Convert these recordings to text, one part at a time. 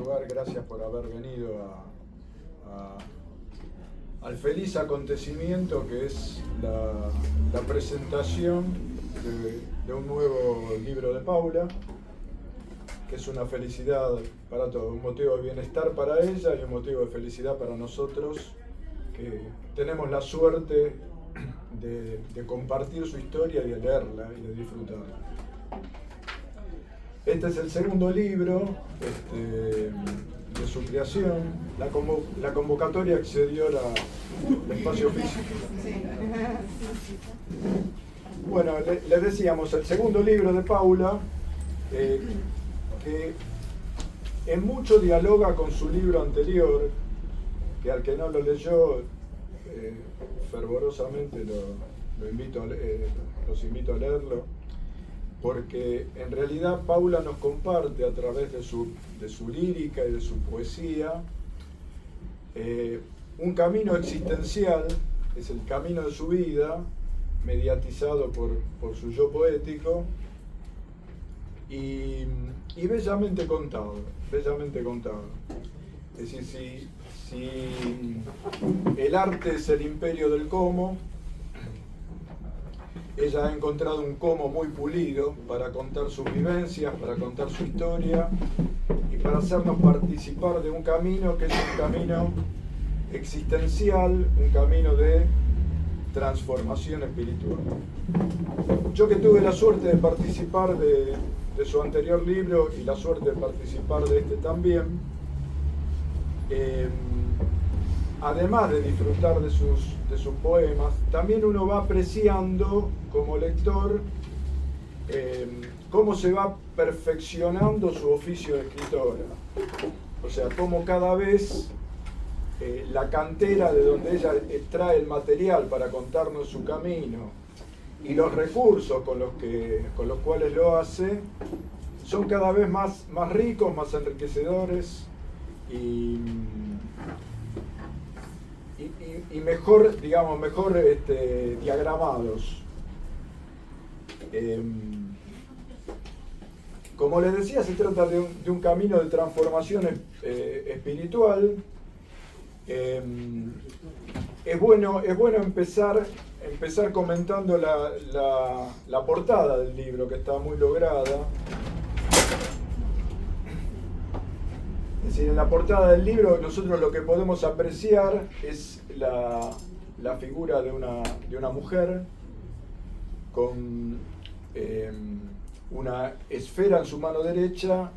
lugar, gracias por haber venido al feliz acontecimiento que es la presentación de un nuevo libro de Paula, que es una felicidad para todos, un motivo de bienestar para ella y un motivo de felicidad para nosotros, que tenemos la suerte de compartir su historia y de leerla y de disfrutarla. Este es el segundo libro de su creación. La convocatoria excedió el espacio físico. Bueno, les decíamos, el segundo libro de Paula, que en mucho dialoga con su libro anterior, que al que no lo leyó, fervorosamente los invito a leerlo, porque en realidad Paula nos comparte a través de su lírica y de su poesía un camino existencial, es el camino de su vida, mediatizado por su yo poético y bellamente contado, bellamente contado. Es decir, si el arte es el imperio del cómo, ella ha encontrado un cómo muy pulido para contar sus vivencias, para contar su historia y para hacernos participar de un camino que es un camino existencial, un camino de transformación espiritual. Yo que tuve la suerte de participar de su anterior libro y la suerte de participar de este también, además de disfrutar de sus poemas, también uno va apreciando como lector cómo se va perfeccionando su oficio de escritora. O sea, cómo cada vez la cantera de donde ella extrae el material para contarnos su camino y los recursos con los cuales lo hace son cada vez más ricos, más enriquecedores y mejor, digamos, mejor diagramados. Como les decía, se trata de un camino de transformación espiritual. Es bueno empezar comentando la portada del libro, que está muy lograda. Es decir, en la portada del libro nosotros lo que podemos apreciar es la figura de una mujer con una esfera en su mano derecha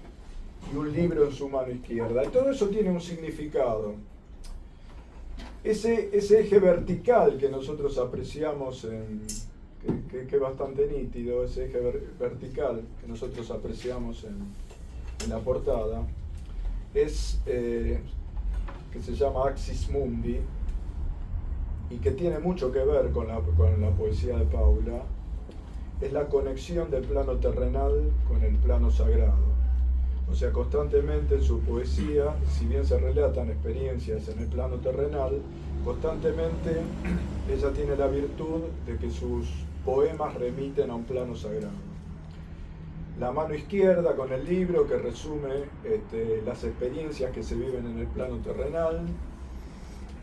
y un libro en su mano izquierda. Y todo eso tiene un significado. Ese eje vertical que nosotros apreciamos, que es bastante nítido, ese eje vertical que nosotros apreciamos en la portada, que se llama Axis Mundi y que tiene mucho que ver con la poesía de Paula, es la conexión del plano terrenal con el plano sagrado. O sea, constantemente en su poesía, si bien se relatan experiencias en el plano terrenal, constantemente ella tiene la virtud de que sus poemas remiten a un plano sagrado. La mano izquierda con el libro que resume las experiencias que se viven en el plano terrenal,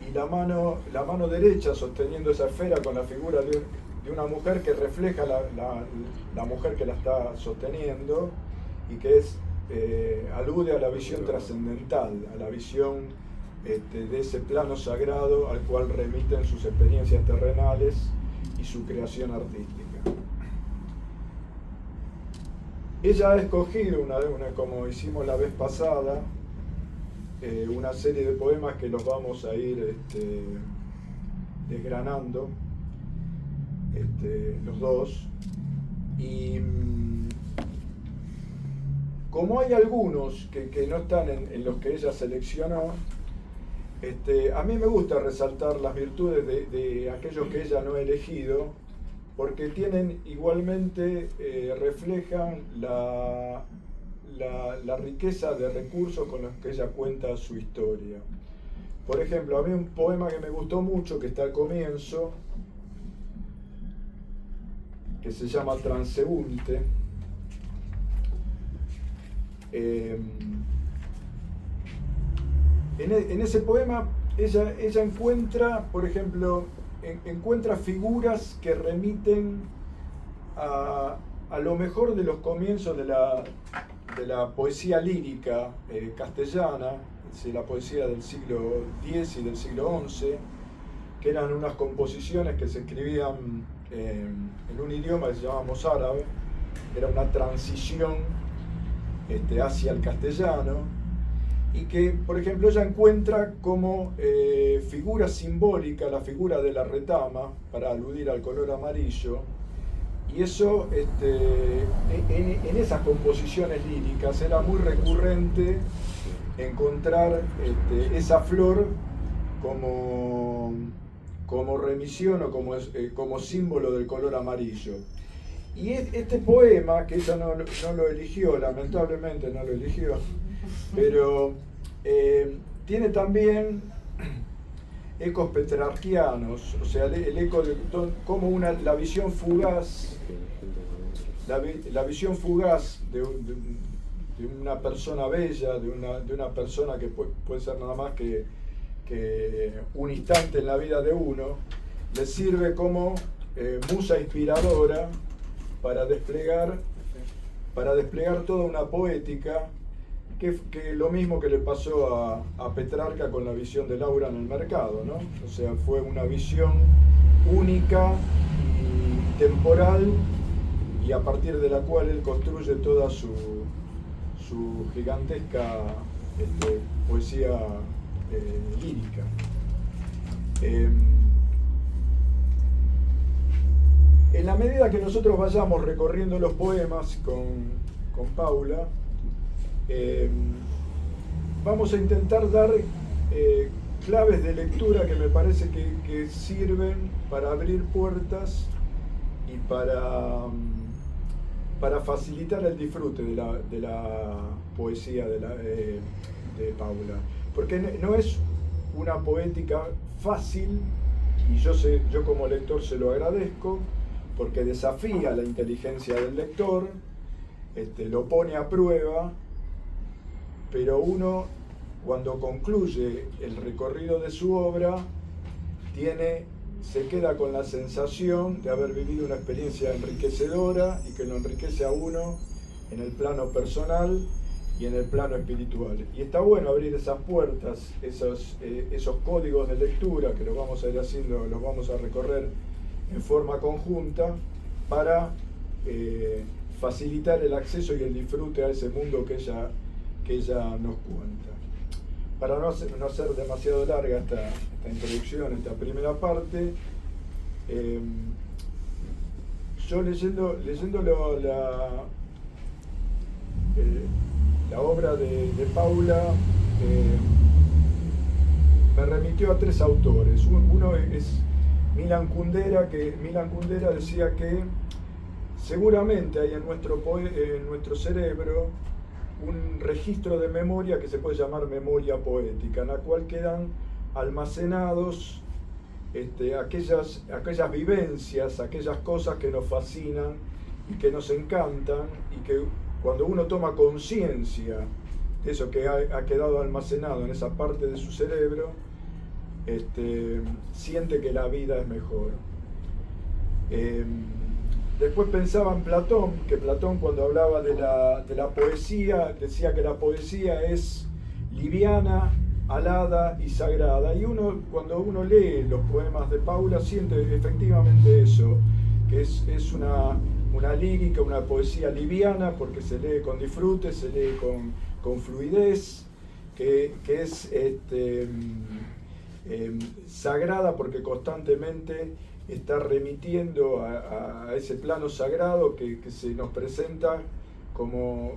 y la mano derecha sosteniendo esa esfera con la figura de una mujer que refleja la mujer que la está sosteniendo y que alude a la visión trascendental, a la visión de ese plano sagrado al cual remiten sus experiencias terrenales y su creación artística. Ella ha escogido, como hicimos la vez pasada, una serie de poemas que los vamos a ir desgranando, los dos, y como hay algunos que no están en los que ella seleccionó, a mí me gusta resaltar las virtudes de aquellos que ella no ha elegido, porque tienen igualmente, reflejan la riqueza de recursos con los que ella cuenta su historia. Por ejemplo, a mí un poema que me gustó mucho, que está al comienzo, que se llama Transeúnte, en ese poema ella encuentra, por ejemplo, encuentra figuras que remiten a lo mejor de los comienzos de la poesía lírica castellana, la poesía del siglo X y del siglo XI, que eran unas composiciones que se escribían en un idioma que se llamaba mozárabe. Era una transición hacia el castellano, y que, por ejemplo, ella encuentra como figura simbólica la figura de la retama, para aludir al color amarillo, y eso en esas composiciones líricas era muy recurrente encontrar esa flor como remisión o como símbolo del color amarillo. Y este poema, que ella no lo eligió, lamentablemente no lo eligió, pero tiene también ecos petrarquianos, o sea, el eco de como la visión fugaz, la visión fugaz de una persona bella, de una persona que puede ser nada más que un instante en la vida de uno, le sirve como musa inspiradora para desplegar toda una poética, que lo mismo que le pasó a Petrarca con la visión de Laura en el mercado, ¿no? O sea, fue una visión única y temporal, y a partir de la cual él construye toda su gigantesca poesía lírica. En la medida que nosotros vayamos recorriendo los poemas con Paula, vamos a intentar dar claves de lectura que me parece que sirven para abrir puertas y para facilitar el disfrute de la poesía de Paula. Porque no es una poética fácil, y yo como lector se lo agradezco, porque desafía la inteligencia del lector, lo pone a prueba, pero uno, cuando concluye el recorrido de su obra, se queda con la sensación de haber vivido una experiencia enriquecedora, y que lo enriquece a uno en el plano personal y en el plano espiritual. Y está bueno abrir esas puertas, esos códigos de lectura que los vamos a ir haciendo, los vamos a recorrer en forma conjunta, para facilitar el acceso y el disfrute a ese mundo que ella nos cuenta. Para no hacer demasiado larga esta introducción, esta primera parte, yo leyendo la obra de Paula, me remitió a tres autores. Uno es Milan Kundera, que Milan Kundera decía que seguramente hay en nuestro cerebro un registro de memoria que se puede llamar memoria poética, en la cual quedan almacenados aquellas vivencias, aquellas cosas que nos fascinan y que nos encantan, y que cuando uno toma conciencia de eso que ha quedado almacenado en esa parte de su cerebro, siente que la vida es mejor. Después pensaba en Platón, que Platón, cuando hablaba de la poesía, decía que la poesía es liviana, alada y sagrada. Y cuando uno lee los poemas de Paula, siente efectivamente eso, que es una lírica, una poesía liviana, porque se lee con disfrute, se lee con fluidez, que es sagrada, porque constantemente está remitiendo a ese plano sagrado que se nos presenta como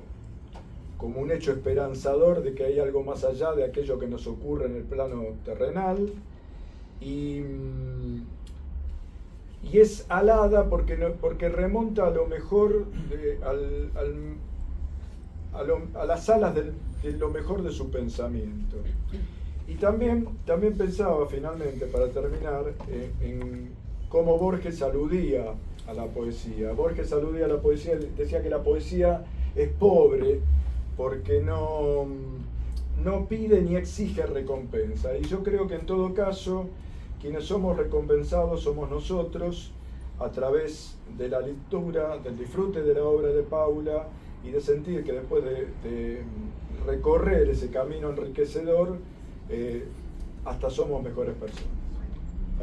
un hecho esperanzador de que hay algo más allá de aquello que nos ocurre en el plano terrenal. Y es alada porque remonta a lo mejor a las alas de lo mejor de su pensamiento. Y también pensaba, finalmente, para terminar, en cómo Borges aludía a la poesía. Borges aludía a la poesía, decía que la poesía es pobre porque no no pide ni exige recompensa. Y yo creo que en todo caso, quienes somos recompensados somos nosotros a través de la lectura, del disfrute de la obra de Paula y de sentir que después de recorrer ese camino enriquecedor, hasta somos mejores personas.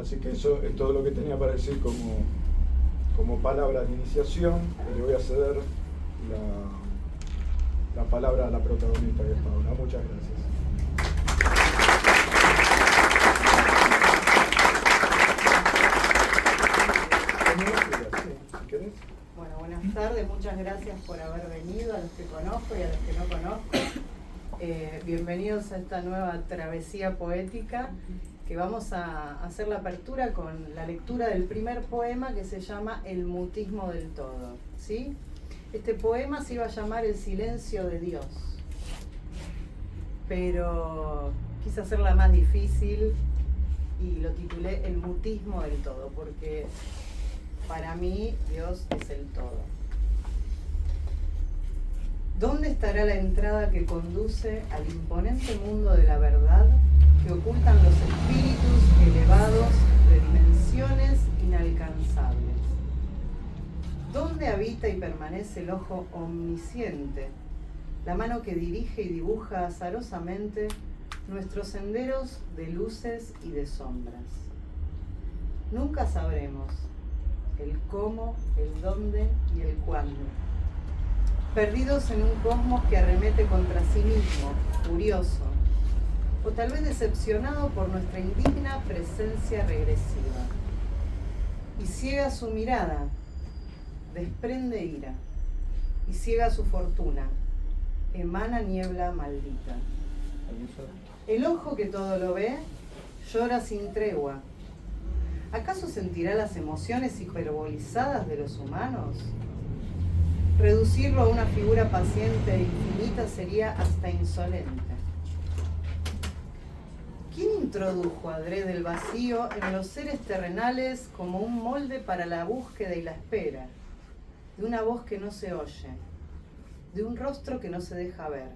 Así que eso es todo lo que tenía para decir como palabra de iniciación. Le voy a ceder la palabra a la protagonista, que es Paula. Muchas gracias. Bueno, buenas tardes, muchas gracias por haber venido, a los que conozco y a los que no conozco. Bienvenidos a esta nueva travesía poética, que vamos a hacer la apertura con la lectura del primer poema, que se llama El mutismo del todo, ¿sí? Este poema se iba a llamar El silencio de Dios, pero quise hacerla más difícil y lo titulé El mutismo del todo, porque para mí Dios es el todo. ¿Dónde estará la entrada que conduce al imponente mundo de la verdad que ocultan los espíritus elevados de dimensiones inalcanzables? ¿Dónde habita y permanece el ojo omnisciente, la mano que dirige y dibuja azarosamente nuestros senderos de luces y de sombras? Nunca sabremos el cómo, el dónde y el cuándo, perdidos en un cosmos que arremete contra sí mismo, furioso, o tal vez decepcionado por nuestra indigna presencia regresiva. Y ciega su mirada, desprende ira, y ciega su fortuna, emana niebla maldita. El ojo que todo lo ve, llora sin tregua. ¿Acaso sentirá las emociones hiperbolizadas de los humanos? Reducirlo a una figura paciente e infinita sería hasta insolente. ¿Quién introdujo adrede el vacío en los seres terrenales como un molde para la búsqueda y la espera, de una voz que no se oye, de un rostro que no se deja ver,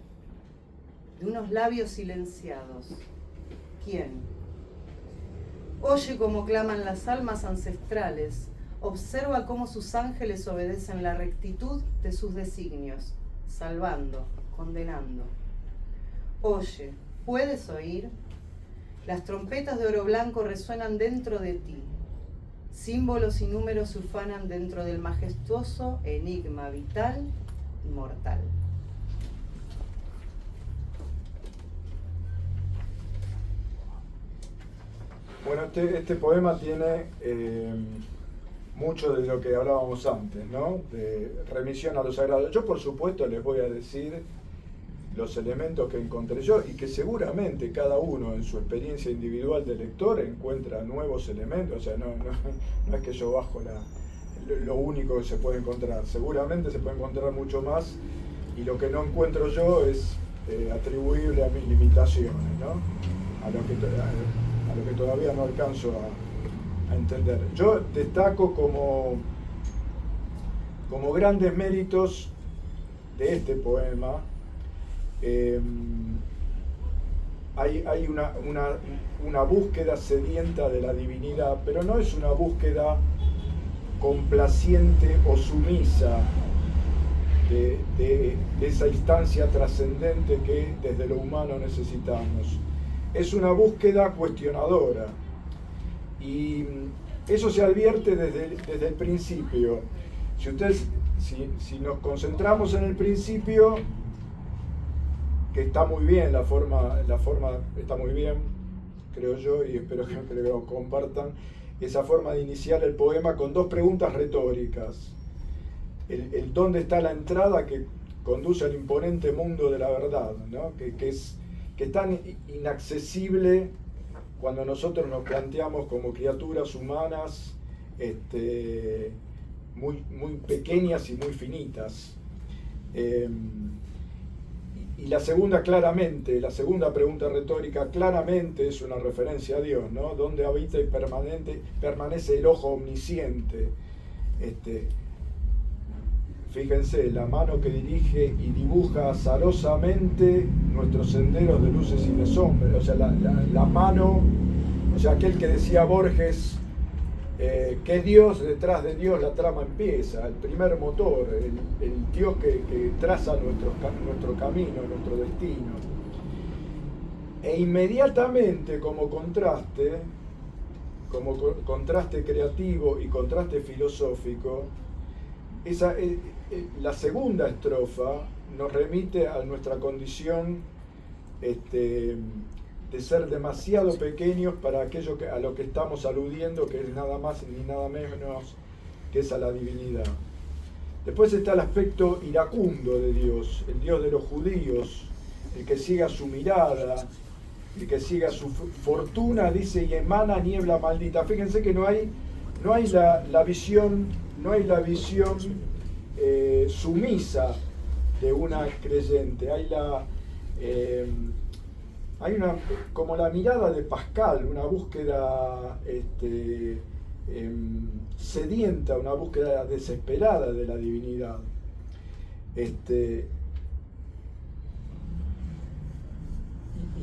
de unos labios silenciados? ¿Quién? Oye cómo claman las almas ancestrales, observa cómo sus ángeles obedecen la rectitud de sus designios, salvando, condenando. Oye, ¿puedes oír? Las trompetas de oro blanco resuenan dentro de ti. Símbolos y números se ufanan dentro del majestuoso enigma vital y mortal. Bueno, este poema tiene mucho de lo que hablábamos antes, ¿no? De remisión a lo sagrado. Yo, por supuesto, les voy a decir los elementos que encontré yo y que seguramente cada uno en su experiencia individual de lector encuentra nuevos elementos. O sea, no es que yo bajo lo único que se puede encontrar. Seguramente se puede encontrar mucho más y lo que no encuentro yo es atribuible a mis limitaciones, ¿no? A lo que todavía no alcanzo a entender. Yo destaco como grandes méritos de este poema. Hay una búsqueda sedienta de la divinidad, pero no es una búsqueda complaciente o sumisa de esa instancia trascendente que desde lo humano necesitamos. Es una búsqueda cuestionadora y eso se advierte desde el principio. Si nos concentramos en el principio, que está muy bien, la forma está muy bien, creo yo, y espero que lo compartan, esa forma de iniciar el poema con dos preguntas retóricas. El dónde está la entrada que conduce al imponente mundo de la verdad, ¿no? que es tan inaccesible cuando nosotros nos planteamos como criaturas humanas muy pequeñas y muy finitas. Y la segunda pregunta retórica claramente es una referencia a Dios, ¿no? Donde habita y permanece el ojo omnisciente. fíjense, la mano que dirige y dibuja azarosamente nuestros senderos de luces y de sombras. O sea, la mano, o sea, aquel que decía Borges, que es Dios, detrás de Dios la trama empieza, el primer motor, el Dios que traza nuestro camino, nuestro destino. E inmediatamente como contraste creativo y contraste filosófico, la segunda estrofa nos remite a nuestra condición de ser demasiado pequeños para aquello a lo que estamos aludiendo, que es nada más ni nada menos que es a la divinidad. Después está el aspecto iracundo de Dios, el Dios de los judíos, el que siga su mirada, el que siga su fortuna, dice, y emana niebla maldita. Fíjense que no hay la visión sumisa de una creyente, hay una, como la mirada de Pascal, una búsqueda sedienta, una búsqueda desesperada de la divinidad.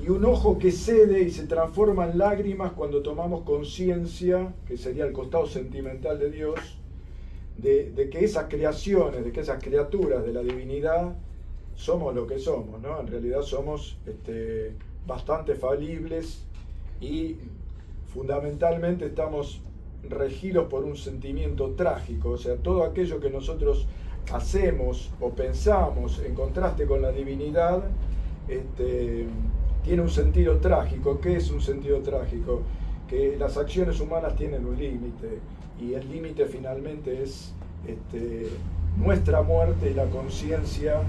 Y un ojo que cede y se transforma en lágrimas cuando tomamos conciencia, que sería el costado sentimental de Dios, de que esas creaciones, de que esas criaturas de la divinidad somos lo que somos, ¿no? En realidad somos bastante falibles y fundamentalmente estamos regidos por un sentimiento trágico. O sea, todo aquello que nosotros hacemos o pensamos en contraste con la divinidad tiene un sentido trágico. ¿Qué es un sentido trágico? Que las acciones humanas tienen un límite, y el límite finalmente es nuestra muerte y la conciencia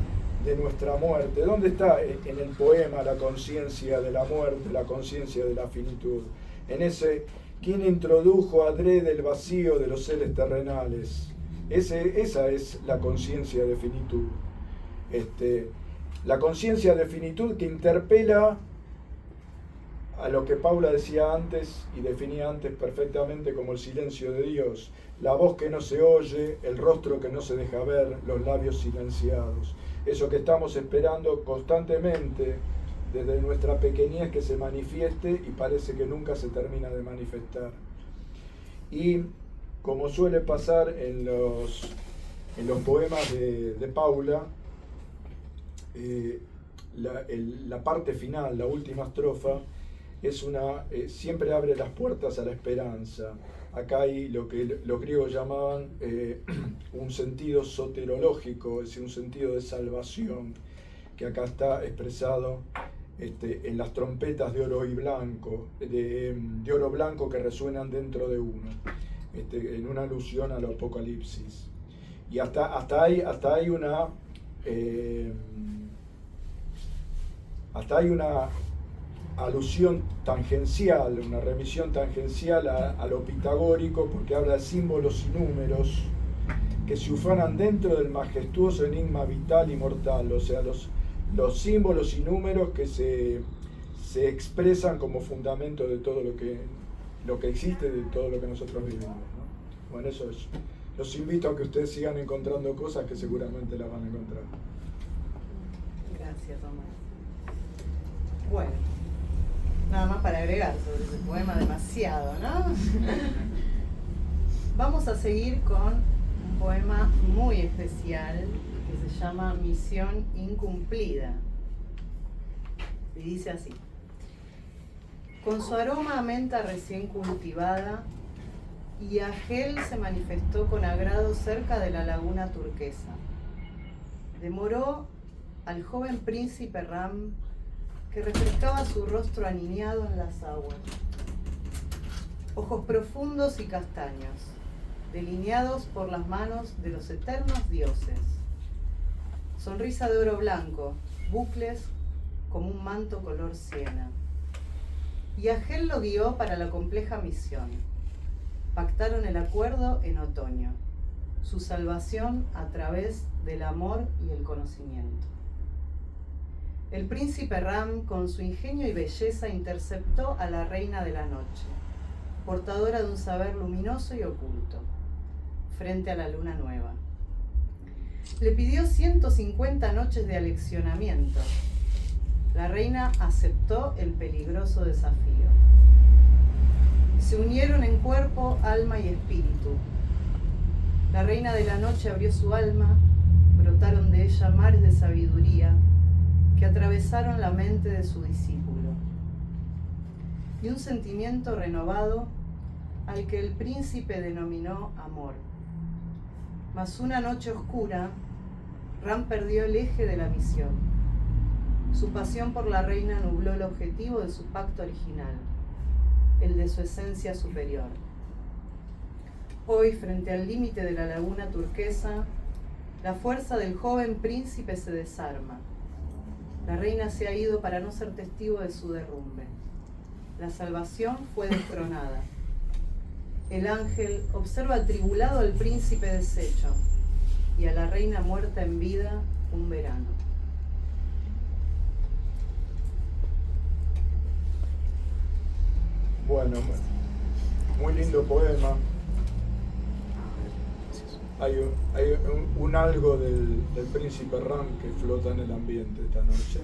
de nuestra muerte. ¿Dónde está en el poema la conciencia de la muerte, la conciencia de la finitud? En ese, ¿quién introdujo adrede el vacío de los seres terrenales? Esa es la conciencia de finitud. La conciencia de finitud que interpela a lo que Paula decía antes y definía antes perfectamente como el silencio de Dios, la voz que no se oye, el rostro que no se deja ver, los labios silenciados. Eso que estamos esperando constantemente desde nuestra pequeñez que se manifieste y parece que nunca se termina de manifestar. Y como suele pasar en los poemas de Paula, la parte final, la última estrofa, siempre abre las puertas a la esperanza. Acá hay lo que los griegos llamaban un sentido soterológico, es decir, un sentido de salvación, que acá está expresado en las trompetas de oro y blanco, de oro blanco que resuenan dentro de uno, en una alusión al Apocalipsis. Y hasta hay una alusión tangencial, una remisión tangencial a lo pitagórico, porque habla de símbolos y números que se ufanan dentro del majestuoso enigma vital y mortal, o sea, los símbolos y números que se expresan como fundamento de todo lo que existe, de todo lo que nosotros vivimos, ¿no? Bueno, eso es. Los invito a que ustedes sigan encontrando cosas que seguramente las van a encontrar. Gracias, Tomás. Bueno, nada más para agregar sobre ese poema, demasiado, ¿no? Vamos a seguir con un poema muy especial que se llama Misión Incumplida. Y dice así: con su aroma a menta recién cultivada, Yahel se manifestó con agrado cerca de la laguna turquesa. Demoró al joven príncipe Ram, que refrescaba su rostro aniñado en las aguas. Ojos profundos y castaños, delineados por las manos de los eternos dioses. Sonrisa de oro blanco, bucles como un manto color siena. Yahel lo guió para la compleja misión. Pactaron el acuerdo en otoño, su salvación a través del amor y el conocimiento. El príncipe Ram, con su ingenio y belleza, interceptó a la reina de la noche, portadora de un saber luminoso y oculto, frente a la luna nueva. Le pidió 150 noches de aleccionamiento. La reina aceptó el peligroso desafío. Se unieron en cuerpo, alma y espíritu. La reina de la noche abrió su alma, brotaron de ella mares de sabiduría que atravesaron la mente de su discípulo. Y un sentimiento renovado al que el príncipe denominó amor. Mas una noche oscura, Ram perdió el eje de la misión. Su pasión por la reina nubló el objetivo de su pacto original, el de su esencia superior. Hoy, frente al límite de la laguna turquesa, la fuerza del joven príncipe se desarma. La reina se ha ido para no ser testigo de su derrumbe. La salvación fue destronada. El ángel observa atribulado al príncipe deshecho y a la reina muerta en vida un verano. Bueno, muy lindo poema. Hay un algo del príncipe Ram que flota en el ambiente esta noche.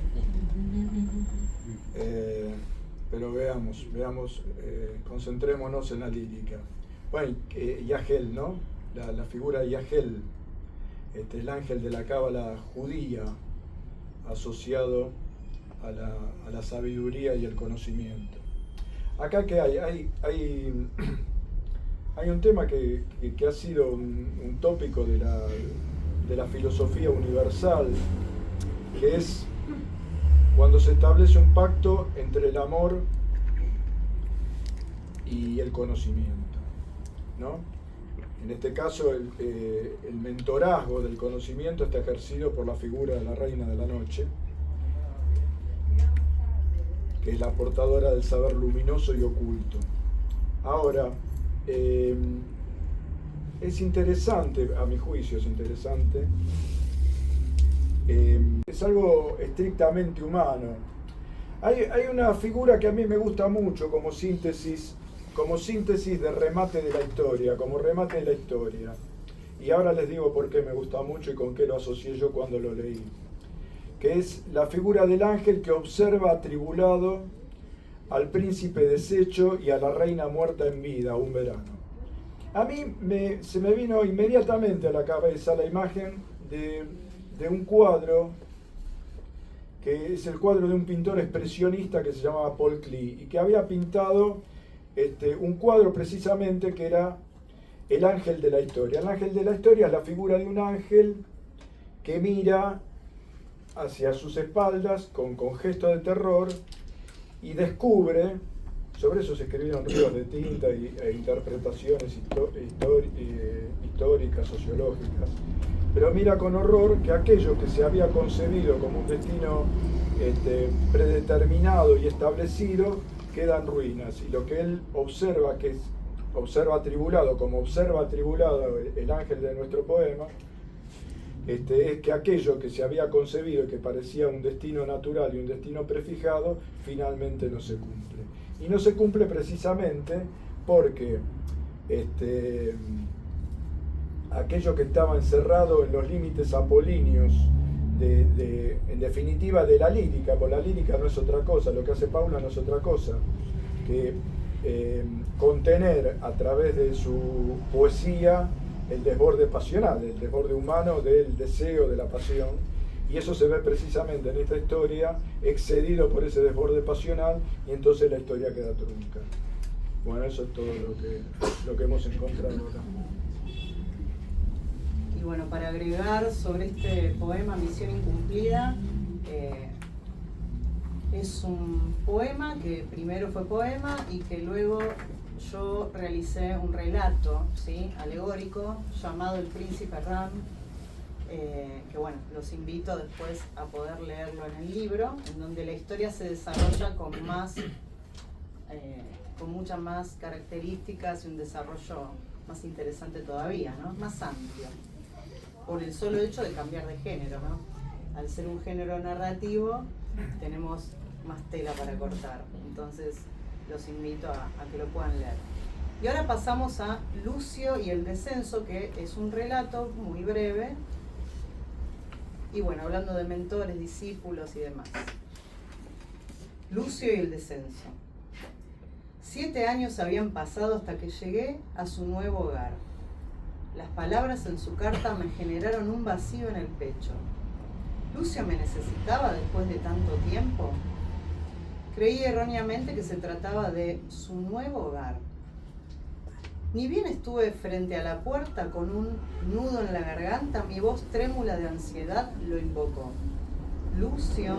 Pero veamos, concentrémonos en la lírica. Bueno, Yahel, ¿no? La figura de Yahel, el ángel de la cábala judía, asociado a la sabiduría y el conocimiento. Acá que hay un tema que ha sido un tópico de la filosofía universal, que es cuando se establece un pacto entre el amor y el conocimiento, ¿no? En este caso, el mentorazgo del conocimiento está ejercido por la figura de la reina de la noche, que es la portadora del saber luminoso y oculto. Ahora, es interesante, a mi juicio es interesante, es algo estrictamente humano. Hay una figura que a mí me gusta mucho como síntesis de remate de la historia, como remate de la historia. Y ahora les digo por qué me gusta mucho y con qué lo asocié yo cuando lo leí. Que es la figura del ángel que observa atribulado al príncipe deshecho y a la reina muerta en vida, un verano. A mí se me vino inmediatamente a la cabeza la imagen de un cuadro, que es el cuadro de un pintor expresionista que se llamaba Paul Klee, y que había pintado un cuadro precisamente que era el ángel de la historia. El ángel de la historia es la figura de un ángel que mira hacia sus espaldas con gesto de terror y descubre, sobre eso se escribieron ríos de tinta e interpretaciones históricas, sociológicas, pero mira con horror que aquello que se había concebido como un destino predeterminado y establecido queda en ruinas, y lo que él observa, observa atribulado, como observa atribulado el ángel de nuestro poema, es que aquello que se había concebido, que parecía un destino natural y un destino prefijado, finalmente no se cumple. Y no se cumple precisamente porque aquello que estaba encerrado en los límites apolíneos, en definitiva, de la lírica, porque la lírica no es otra cosa, lo que hace Paula no es otra cosa que contener a través de su poesía el desborde pasional, el desborde humano del deseo, de la pasión, y eso se ve precisamente en esta historia, excedido por ese desborde pasional, y entonces la historia queda trunca. Bueno, eso es todo lo que hemos encontrado acá. Y bueno, para agregar sobre este poema, Misión Incumplida, es un poema que primero fue poema y que luego yo realicé un relato, ¿sí?, alegórico llamado El Príncipe Ram, que bueno, los invito después a poder leerlo en el libro, en donde la historia se desarrolla con muchas más características y un desarrollo más interesante todavía, ¿no?, más amplio, por el solo hecho de cambiar de género, ¿no? Al ser un género narrativo tenemos más tela para cortar, entonces los invito a que lo puedan leer. Y ahora pasamos a Lucio y el descenso, que es un relato muy breve Y bueno, hablando de mentores, discípulos y demás. Lucio y el descenso. 7 años habían pasado hasta que llegué a su nuevo hogar. Las palabras en su carta me generaron un vacío en el pecho. ¿Lucio me necesitaba después de tanto tiempo? Creí erróneamente que se trataba de su nuevo hogar. Ni bien estuve frente a la puerta con un nudo en la garganta, mi voz trémula de ansiedad lo invocó. Lucio.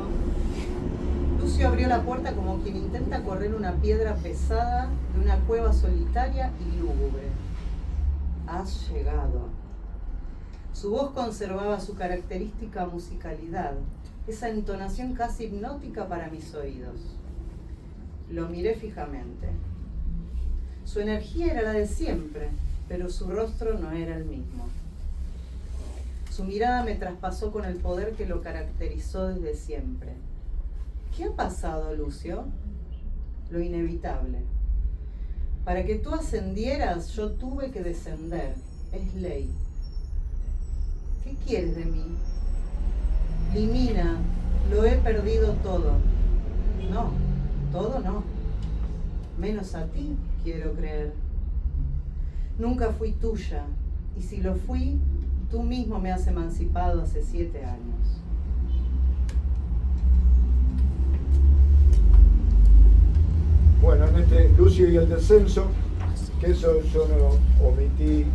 Lucio abrió la puerta como quien intenta correr una piedra pesada de una cueva solitaria y lúgubre. Has llegado. Su voz conservaba su característica musicalidad, esa entonación casi hipnótica para mis oídos. Lo miré fijamente. Su energía era la de siempre, pero su rostro no era el mismo. Su mirada me traspasó con el poder que lo caracterizó desde siempre. ¿Qué ha pasado, Lucio? Lo inevitable. Para que tú ascendieras, yo tuve que descender. Es ley. ¿Qué quieres de mí? Limina, lo he perdido todo. No, todo no. Menos a ti, quiero creer. Nunca fui tuya, y si lo fui, tú mismo me has emancipado hace 7 años. Bueno, en este Lucio y el descenso, que eso yo no omití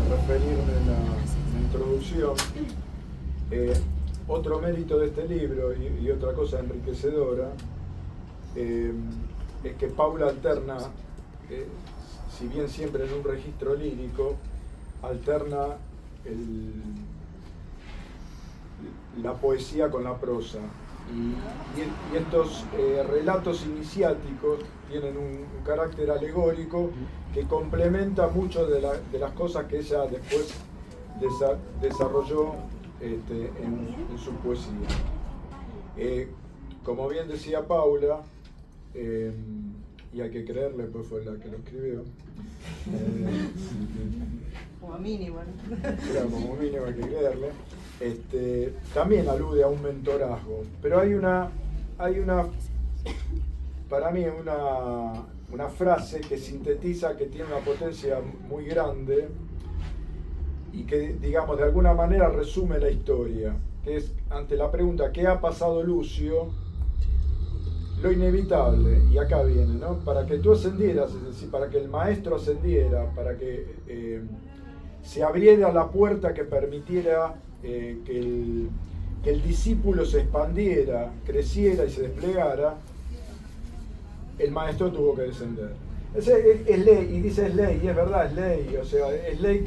referirme en la introducción, otro mérito de este libro y otra cosa enriquecedora es que Paula alterna, si bien siempre en un registro lírico, alterna la poesía con la prosa. Y estos relatos iniciáticos tienen un carácter alegórico que complementa mucho de las cosas que ella después desarrolló en su poesía. Como bien decía Paula, y hay que creerle, pues fue la que lo escribió. Como mínimo, ¿no? Claro, como mínimo hay que creerle. También alude a un mentorazgo, pero hay una para mí una frase que sintetiza, que tiene una potencia muy grande y que, digamos, de alguna manera resume la historia, que es ante la pregunta ¿qué ha pasado, Lucio? Lo inevitable, y acá viene, ¿no? Para que tú ascendieras, es decir, para que el maestro ascendiera, para que se abriera la puerta que permitiera que el discípulo se expandiera, creciera y se desplegara, el maestro tuvo que descender. Es ley, y dice es ley, y es verdad, es ley, o sea, es ley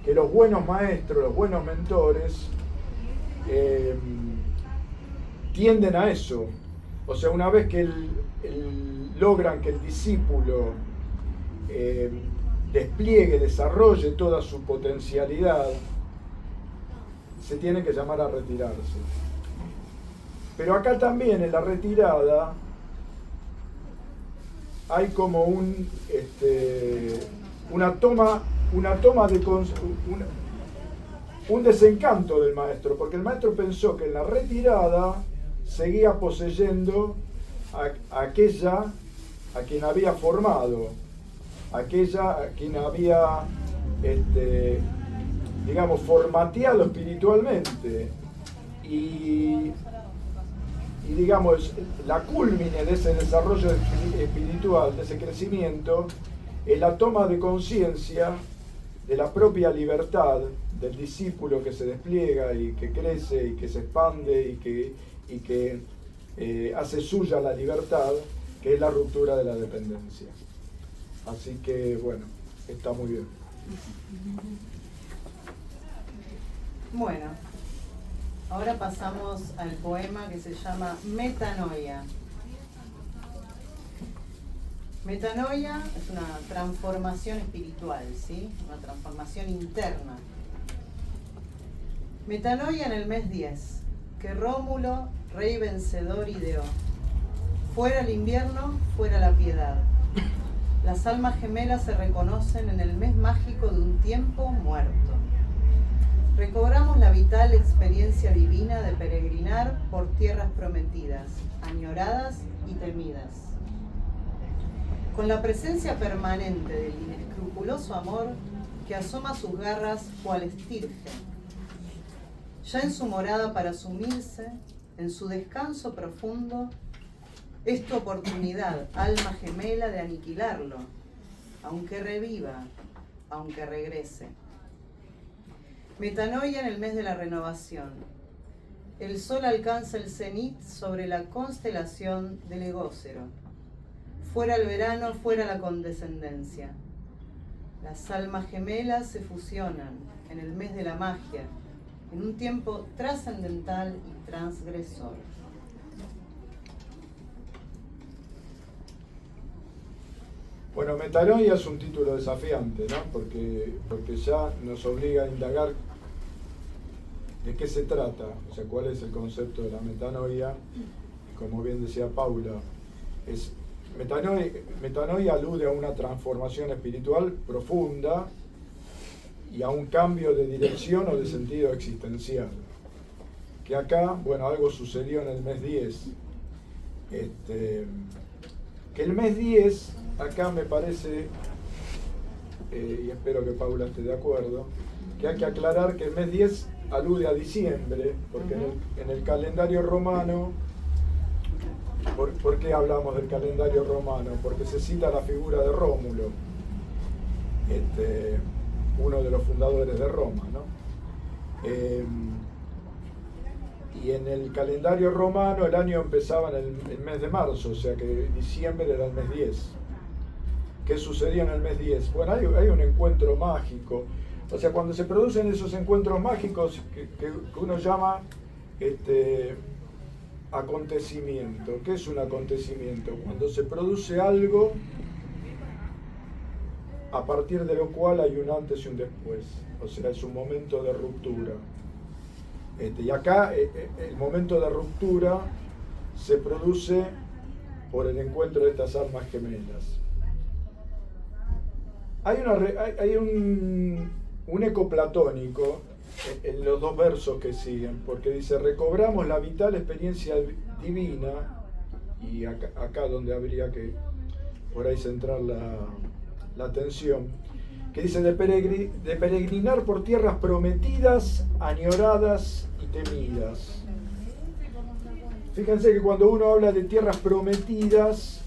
que los buenos maestros, los buenos mentores, tienden a eso. O sea, una vez que logran que el discípulo despliegue, desarrolle toda su potencialidad, se tiene que llamar a retirarse. Pero acá también en la retirada hay como un desencanto del maestro, porque el maestro pensó que en la retirada seguía poseyendo a aquella a quien había formado, aquella a quien había digamos, formateado espiritualmente, y digamos, la cúlmine de ese desarrollo espiritual, de ese crecimiento, es la toma de conciencia de la propia libertad del discípulo que se despliega y que crece y que se expande y que hace suya la libertad, que es la ruptura de la dependencia. Así que, bueno, está muy bien. Bueno, ahora pasamos al poema que se llama Metanoia. Metanoia es una transformación espiritual, ¿sí? Una transformación interna. Metanoia en el mes 10, que Rómulo, rey vencedor, ideó. Fuera el invierno, fuera la piedad. Las almas gemelas se reconocen en el mes mágico de un tiempo muerto. recobramos la vital experiencia divina de peregrinar por tierras prometidas, añoradas y temidas. Con la presencia permanente del inescrupuloso amor que asoma sus garras cual estirpe, ya en su morada para sumirse, en su descanso profundo, es tu oportunidad, alma gemela, de aniquilarlo, aunque reviva, aunque regrese. Metanoia en el mes de la renovación. El sol alcanza el cenit sobre la constelación del Egócero. Fuera el verano, fuera la condescendencia. Las almas gemelas se fusionan en el mes de la magia, en un tiempo trascendental y transgresor. Bueno, Metanoia es un título desafiante, ¿no? Porque ya nos obliga a indagar de qué se trata, o sea, cuál es el concepto de la metanoia. Y como bien decía Paula, metanoia alude a una transformación espiritual profunda y a un cambio de dirección o de sentido existencial. Que acá, bueno, algo sucedió en el mes 10. Que el mes 10, acá me parece, y espero que Paula esté de acuerdo, que hay que aclarar que el mes 10 alude a diciembre, porque en el calendario romano, ¿por qué hablamos del calendario romano? Porque se cita la figura de Rómulo, uno de los fundadores de Roma, ¿no? Y en el calendario romano el año empezaba en el mes de marzo, o sea que diciembre era el mes 10. ¿Qué sucedía en el mes 10? Bueno, hay un encuentro mágico. O sea, cuando se producen esos encuentros mágicos que uno llama acontecimiento. ¿Qué es un acontecimiento? Cuando se produce algo a partir de lo cual hay un antes y un después. O sea, es un momento de ruptura. Y acá el momento de ruptura se produce por el encuentro de estas almas gemelas. Hay un eco platónico en los dos versos que siguen, porque dice: recobramos la vital experiencia divina, y acá donde habría que por ahí centrar la atención, que dice de peregrinar por tierras prometidas, añoradas y temidas. Fíjense que cuando uno habla de tierras prometidas,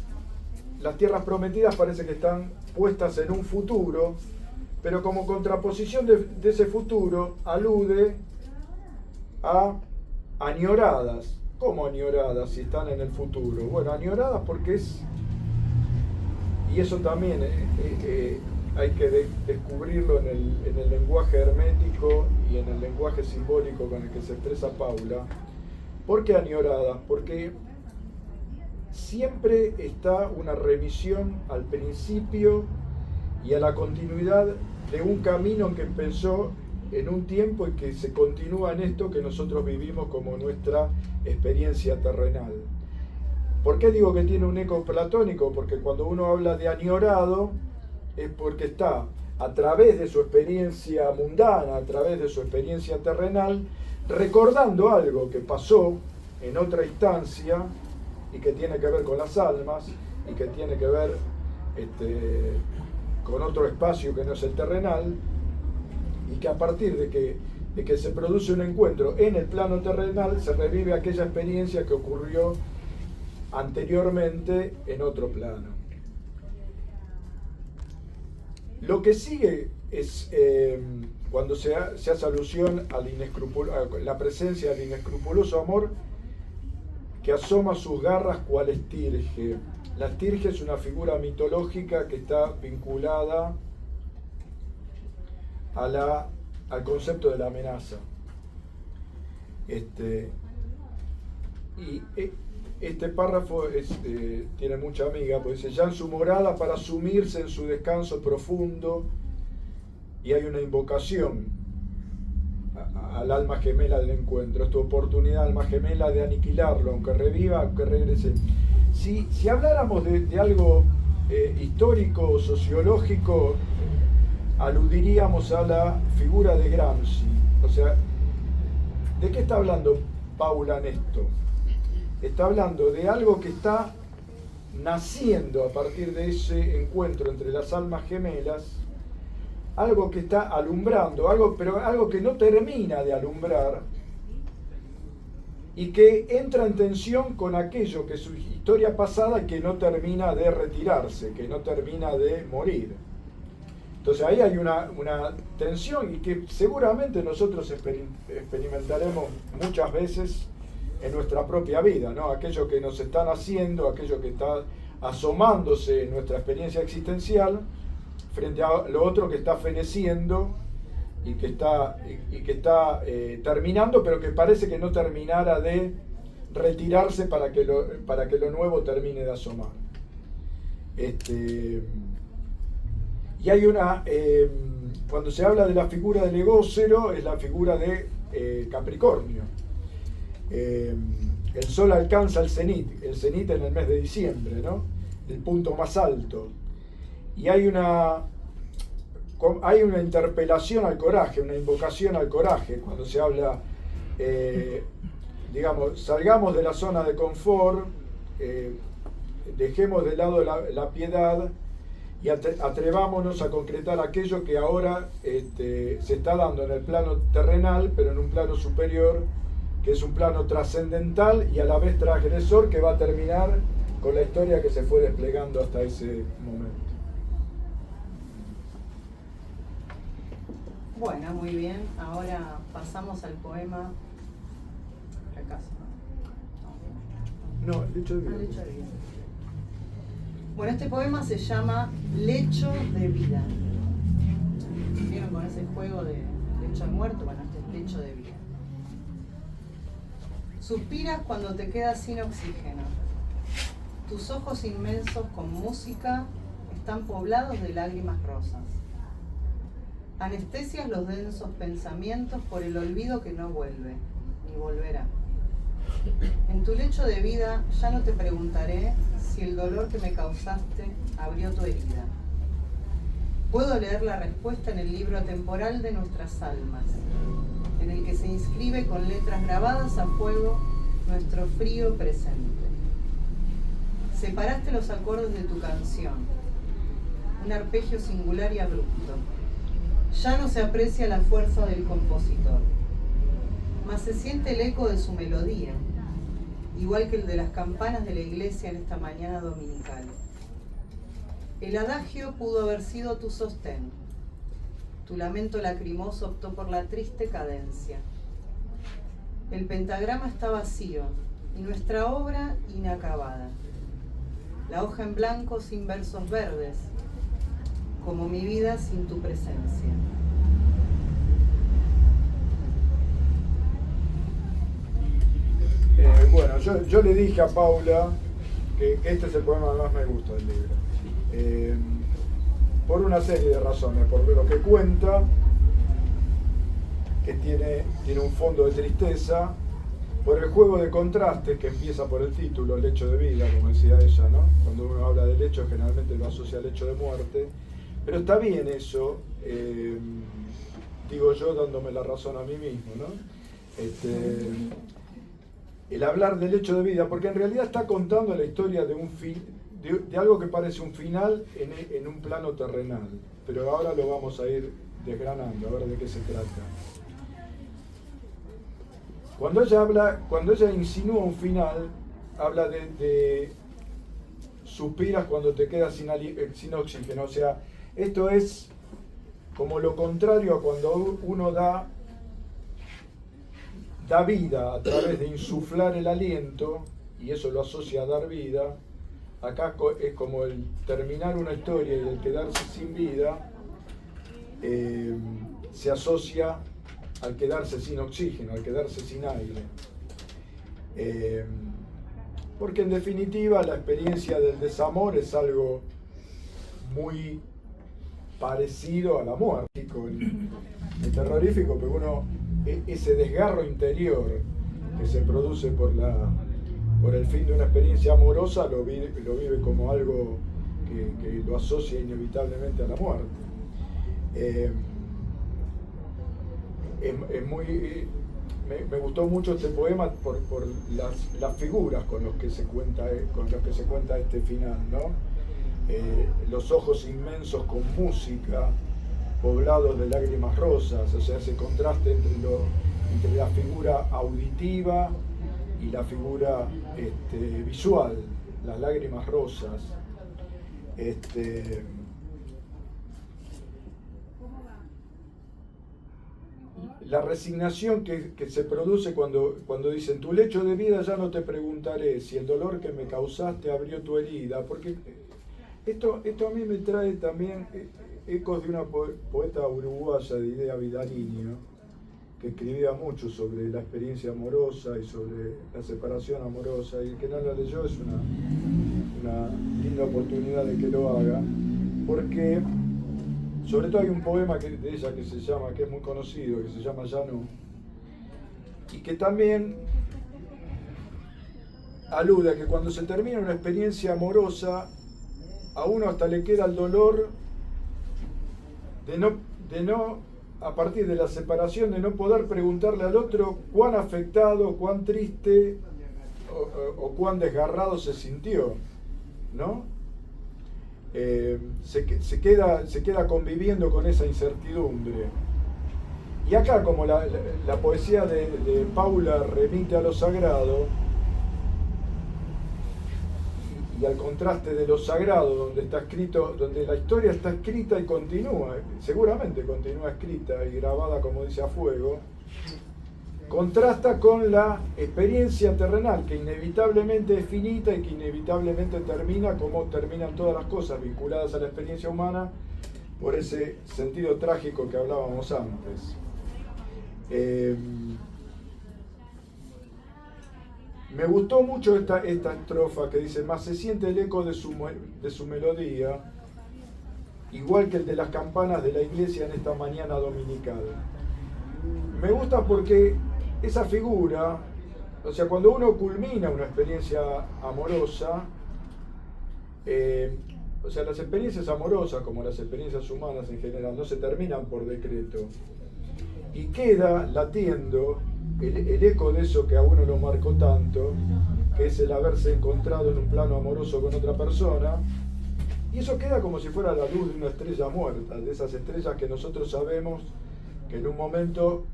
las tierras prometidas parece que están puestas en un futuro, pero como contraposición de ese futuro alude a añoradas. ¿Cómo añoradas si están en el futuro? Bueno, añoradas porque y eso también hay que descubrirlo en el lenguaje hermético y en el lenguaje simbólico con el que se expresa Paula. ¿Por qué añoradas? Porque siempre está una remisión al principio y a la continuidad de un camino que empezó en un tiempo y que se continúa en esto que nosotros vivimos como nuestra experiencia terrenal. ¿Por qué digo que tiene un eco platónico? Porque cuando uno habla de añorado es porque está a través de su experiencia mundana, a través de su experiencia terrenal, recordando algo que pasó en otra instancia y que tiene que ver con las almas y que tiene que ver con otro espacio que no es el terrenal, y que a partir de que se produce un encuentro en el plano terrenal se revive aquella experiencia que ocurrió anteriormente en otro plano. Lo que sigue es cuando se hace alusión a la presencia del inescrupuloso amor que asoma sus garras cual estirge. La estirge es una figura mitológica que está vinculada al concepto de la amenaza. Este párrafo tiene mucha amiga, porque dice: ya en su morada para sumirse en su descanso profundo, y hay una invocación al alma gemela del encuentro. Es tu oportunidad, alma gemela, de aniquilarlo, aunque reviva, aunque regrese. Si habláramos de algo histórico, sociológico, aludiríamos a la figura de Gramsci, O sea, ¿de qué está hablando Paula en esto? Está hablando de algo que está naciendo a partir de ese encuentro entre las almas gemelas, algo que está alumbrando, pero algo que no termina de alumbrar y que entra en tensión con aquello que es su historia pasada y que no termina de retirarse, que no termina de morir. Entonces ahí hay una tensión y que seguramente nosotros experimentaremos muchas veces en nuestra propia vida, ¿no? Aquello que nos están haciendo, aquello que está asomándose en nuestra experiencia existencial frente a lo otro que está feneciendo y que está terminando, pero que parece que no terminara de retirarse para que lo nuevo termine de asomar. Y hay cuando se habla de la figura del egócero, es la figura de Capricornio. El Sol alcanza el cenit en el mes de diciembre, ¿no? El punto más alto. Y hay una interpelación al coraje, una invocación al coraje, cuando se habla, digamos, salgamos de la zona de confort, dejemos de lado la piedad y atrevámonos a concretar aquello que ahora se está dando en el plano terrenal, pero en un plano superior, que es un plano trascendental y a la vez transgresor, que va a terminar con la historia que se fue desplegando hasta ese momento. Bueno, muy bien. Ahora pasamos al poema Fracaso. No, Lecho de Vida. Lecho de Vida. Bueno, este poema se llama Lecho de Vida. ¿Vieron con ese juego de lecho de muerto? Bueno, este es Lecho de Vida. Suspiras cuando te quedas sin oxígeno. Tus ojos inmensos con música están poblados de lágrimas rosas. Anestesias los densos pensamientos por el olvido que no vuelve, ni volverá. En tu lecho de vida ya no te preguntaré si el dolor que me causaste abrió tu herida. Puedo leer la respuesta en el libro temporal de nuestras almas, en el que se inscribe con letras grabadas a fuego nuestro frío presente. Separaste los acordes de tu canción, un arpegio singular y abrupto. Ya no se aprecia la fuerza del compositor, mas se siente el eco de su melodía, igual que el de las campanas de la iglesia en esta mañana dominical. El adagio pudo haber sido tu sostén. Tu lamento lacrimoso optó por la triste cadencia. El pentagrama está vacío y nuestra obra inacabada. La hoja en blanco sin versos verdes, como mi vida sin tu presencia. Bueno, yo le dije a Paula que este es el poema que más me gusta del libro. Por una serie de razones, por lo que cuenta, que tiene un fondo de tristeza, por el juego de contrastes que empieza por el título, el hecho de vida, como decía ella, ¿no? Cuando uno habla del hecho generalmente lo asocia al hecho de muerte, pero está bien eso, digo yo dándome la razón a mí mismo, ¿no? El hablar del hecho de vida, porque en realidad está contando la historia de algo que parece un final en un plano terrenal, pero ahora lo vamos a ir desgranando, a ver de qué se trata. Cuando ella insinúa un final, habla de suspiras cuando te quedas sin oxígeno, o sea, esto es como lo contrario a cuando uno da vida a través de insuflar el aliento, y eso lo asocia a dar vida. Acá es como el terminar una historia y el quedarse sin vida se asocia al quedarse sin oxígeno, al quedarse sin aire. Porque en definitiva la experiencia del desamor es algo muy parecido a la muerte. El terrorífico, pero ese desgarro interior que se produce por el fin de una experiencia amorosa lo vive como algo que lo asocia inevitablemente a la muerte. es muy... Me gustó mucho este poema por las figuras con los que se cuenta este final, ¿no? Los ojos inmensos con música, poblados de lágrimas rosas, o sea, ese contraste entre la figura auditiva y la figura visual, las lágrimas rosas. La resignación que se produce cuando dicen: tu lecho de vida ya no te preguntaré si el dolor que me causaste abrió tu herida, porque esto a mí me trae también ecos de una poeta uruguaya de Idea Vidaliño, que escribía mucho sobre la experiencia amorosa y sobre la separación amorosa, y el que no la leyó es una linda oportunidad de que lo haga, porque sobre todo hay un poema de ella que es muy conocido, que se llama Ya no, y que también alude a que cuando se termina una experiencia amorosa, a uno hasta le queda el dolor de no, a partir de la separación, de no poder preguntarle al otro cuán afectado, cuán triste o cuán desgarrado se sintió, ¿no? Se queda conviviendo con esa incertidumbre. Y acá, como la poesía de Paula remite a lo sagrado, y al contraste de lo sagrado, donde está escrito, donde la historia está escrita y continúa, seguramente continúa escrita y grabada, como dice, a fuego, contrasta con la experiencia terrenal, que inevitablemente es finita y que inevitablemente termina como terminan todas las cosas vinculadas a la experiencia humana, por ese sentido trágico que hablábamos antes. Me gustó mucho esta estrofa que dice: más se siente el eco de su melodía, igual que el de las campanas de la iglesia en esta mañana dominical. Me gusta porque esa figura, o sea, cuando uno culmina una experiencia amorosa, o sea, las experiencias amorosas, como las experiencias humanas en general, no se terminan por decreto, y queda latiendo el eco de eso que a uno lo marcó tanto, que es el haberse encontrado en un plano amoroso con otra persona, y eso queda como si fuera la luz de una estrella muerta, de esas estrellas que nosotros sabemos que en un momento,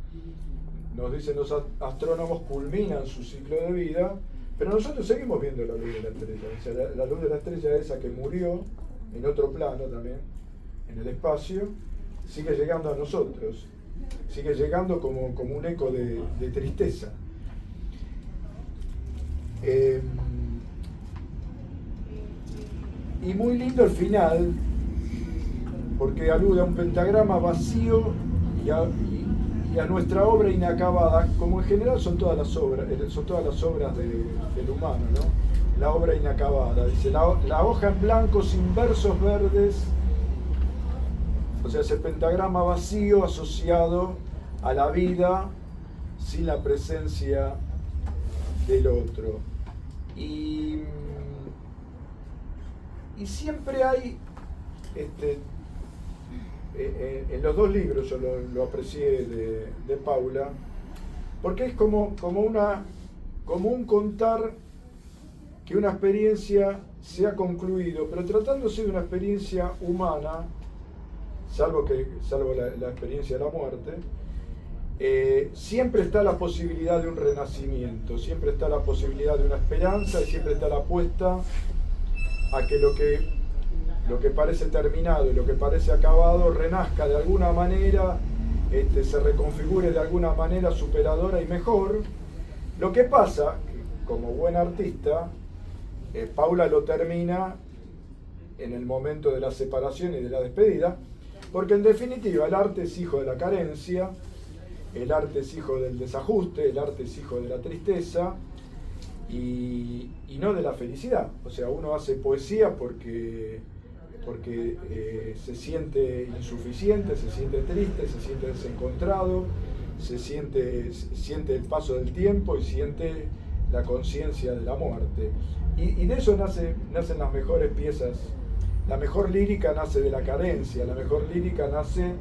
nos dicen los astrónomos, culminan su ciclo de vida, pero nosotros seguimos viendo la luz de la estrella. O sea, la luz de la estrella esa que murió en otro plano también, en el espacio, sigue llegando a nosotros, sigue llegando como un eco de tristeza. Y muy lindo el final, porque alude a un pentagrama vacío y a nuestra obra inacabada, como en general son todas las obras del humano, ¿no? La obra inacabada, dice, la hoja en blanco sin versos verdes, o sea, ese pentagrama vacío asociado a la vida sin la presencia del otro. Y siempre hay, en los dos libros yo lo aprecié de Paula, porque es como un contar que una experiencia se ha concluido, pero tratándose de una experiencia humana, salvo la experiencia de la muerte, siempre está la posibilidad de un renacimiento, siempre está la posibilidad de una esperanza y siempre está la apuesta a que lo que parece terminado y lo que parece acabado renazca de alguna manera, se reconfigure de alguna manera superadora y mejor. Lo que pasa, como buen artista, Paula lo termina en el momento de la separación y de la despedida, porque en definitiva el arte es hijo de la carencia, el arte es hijo del desajuste, el arte es hijo de la tristeza y no de la felicidad. O sea, uno hace poesía porque se siente insuficiente, se siente triste, se siente desencontrado, siente el paso del tiempo y siente la conciencia de la muerte. Y de eso nacen las mejores piezas. La mejor lírica nace de la carencia, la mejor lírica nace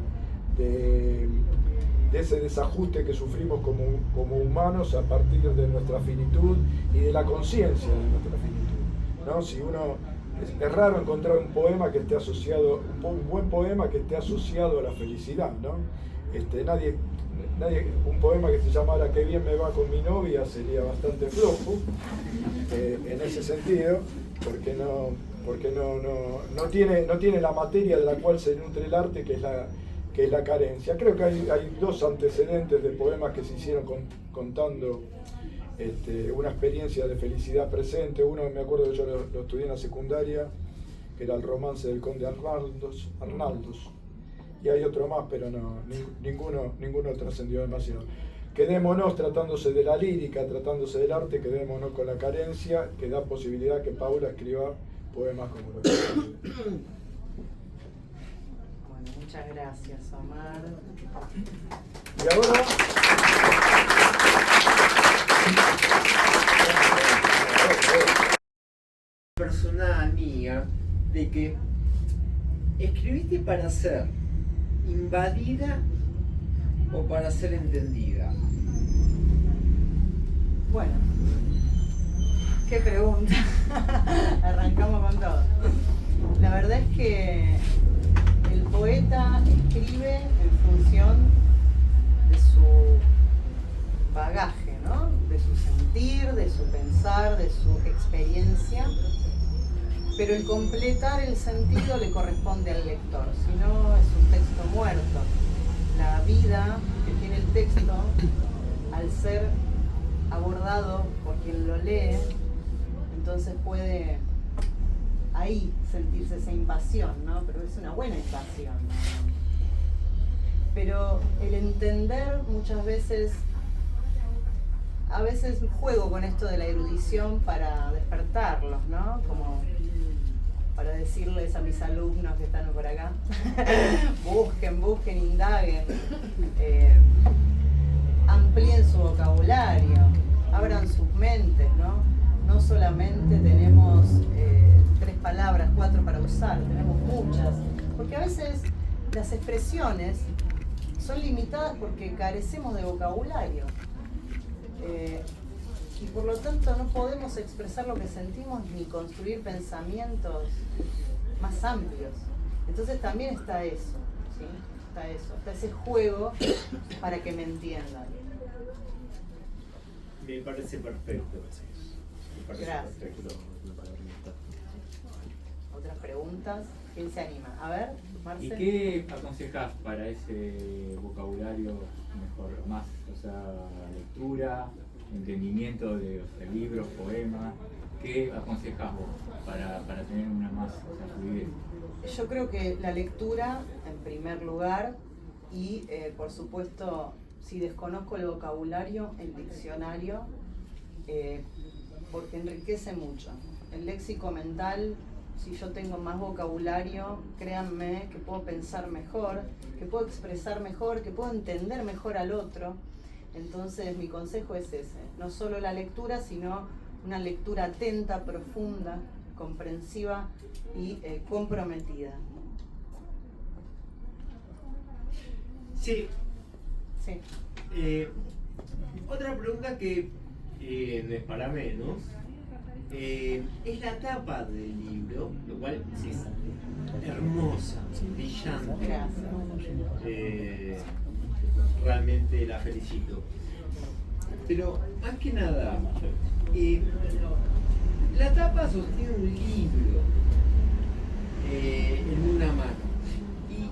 de ese desajuste que sufrimos como humanos a partir de nuestra finitud y de la conciencia de nuestra finitud, ¿no? Si uno, es raro encontrar un poema que esté asociado, un buen poema que esté asociado a la felicidad, ¿no? Un poema que se llamara "Qué bien me va con mi novia" sería bastante flojo en ese sentido, porque no tiene la materia de la cual se nutre el arte, que es la carencia. Creo que hay dos antecedentes de poemas que se hicieron contando una experiencia de felicidad presente. Uno, me acuerdo que yo lo estudié en la secundaria, que era el romance del conde Arnaldos. Y hay otro más, pero ninguno trascendió demasiado. Quedémonos, tratándose de la lírica, tratándose del arte, quedémonos con la carencia, que da posibilidad que Paula escriba poemas como los que Bueno, muchas gracias, Omar. Y ahora... Personal mía, de que escribiste para ser invadida o para ser entendida. Bueno, qué pregunta. Arrancamos con todo. La verdad es que el poeta escribe en función de su bagaje, ¿no? De su sentir, de su pensar, de su experiencia. Pero el completar el sentido le corresponde al lector, si no es un texto muerto. La vida que tiene el texto, al ser abordado por quien lo lee, entonces puede ahí sentirse esa invasión, ¿no? Pero es una buena invasión, ¿no? Pero el entender muchas veces, a veces juego con esto de la erudición para despertarlos, ¿no? Como para decirles a mis alumnos que están por acá, busquen, indaguen, amplíen su vocabulario, abran sus mentes, ¿no? No solamente tenemos 3 palabras, 4 para usar, tenemos muchas, porque a veces las expresiones son limitadas porque carecemos de vocabulario. Y por lo tanto no podemos expresar lo que sentimos ni construir pensamientos más amplios. Entonces también está eso, ¿sí? Está ese juego para que me entiendan. Me parece perfecto. Gracias. ¿Otras preguntas? ¿Quién se anima? A ver, Marcel. ¿Y qué aconsejas para ese vocabulario mejor? Más, o sea, lectura, entendimiento de libros, poemas. ¿Qué aconsejas vos para tener una más fluidez? Yo creo que la lectura, en primer lugar, y por supuesto, si desconozco el vocabulario, el diccionario, porque enriquece mucho. El léxico mental, si yo tengo más vocabulario, créanme que puedo pensar mejor, que puedo expresar mejor, que puedo entender mejor al otro. Entonces mi consejo es ese, no solo la lectura, sino una lectura atenta, profunda, comprensiva y comprometida. Sí. Sí. Otra pregunta que no es para menos, es la tapa del libro, lo cual es hermosa, brillante. Gracias. Realmente la felicito. Pero más que nada, la tapa sostiene un libro en una mano y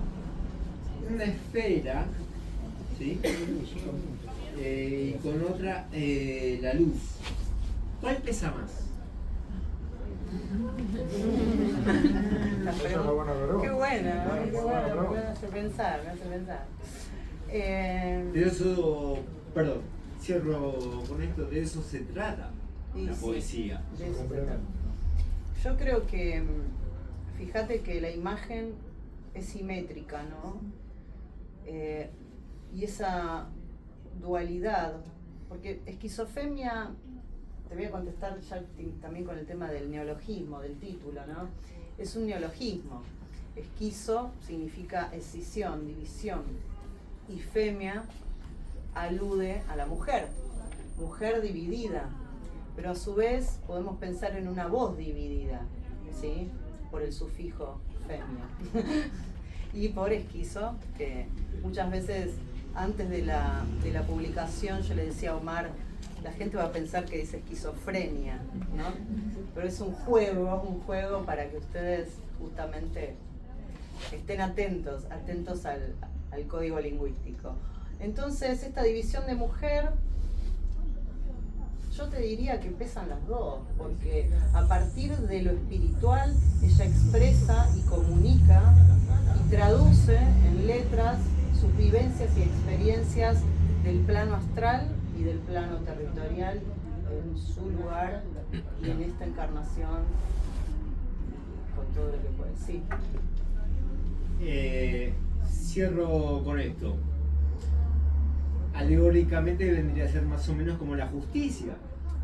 una esfera, ¿sí? Y con otra la luz. ¿Cuál pesa más? Qué buena, me hace pensar, De eso, perdón, cierro con esto, de eso se trata la poesía. De eso se trata. Yo creo que, fíjate que la imagen es simétrica, ¿no? Y esa dualidad, porque esquizofrenia, te voy a contestar ya también con el tema del neologismo, del título, ¿no? Es un neologismo. Esquizo significa escisión, división, y femia alude a la mujer dividida, pero a su vez podemos pensar en una voz dividida, ¿sí? Por el sufijo femia. Y por esquizo, que muchas veces antes de la publicación yo le decía a Omar, la gente va a pensar que dice esquizofrenia, ¿no? Pero es un juego para que ustedes justamente estén atentos al código lingüístico. Entonces, esta división de mujer, yo te diría que pesan las dos, porque a partir de lo espiritual ella expresa y comunica y traduce en letras sus vivencias y experiencias del plano astral y del plano territorial en su lugar y en esta encarnación con todo lo que puede. Sí. Cierro con esto. Alegóricamente vendría a ser más o menos como la justicia,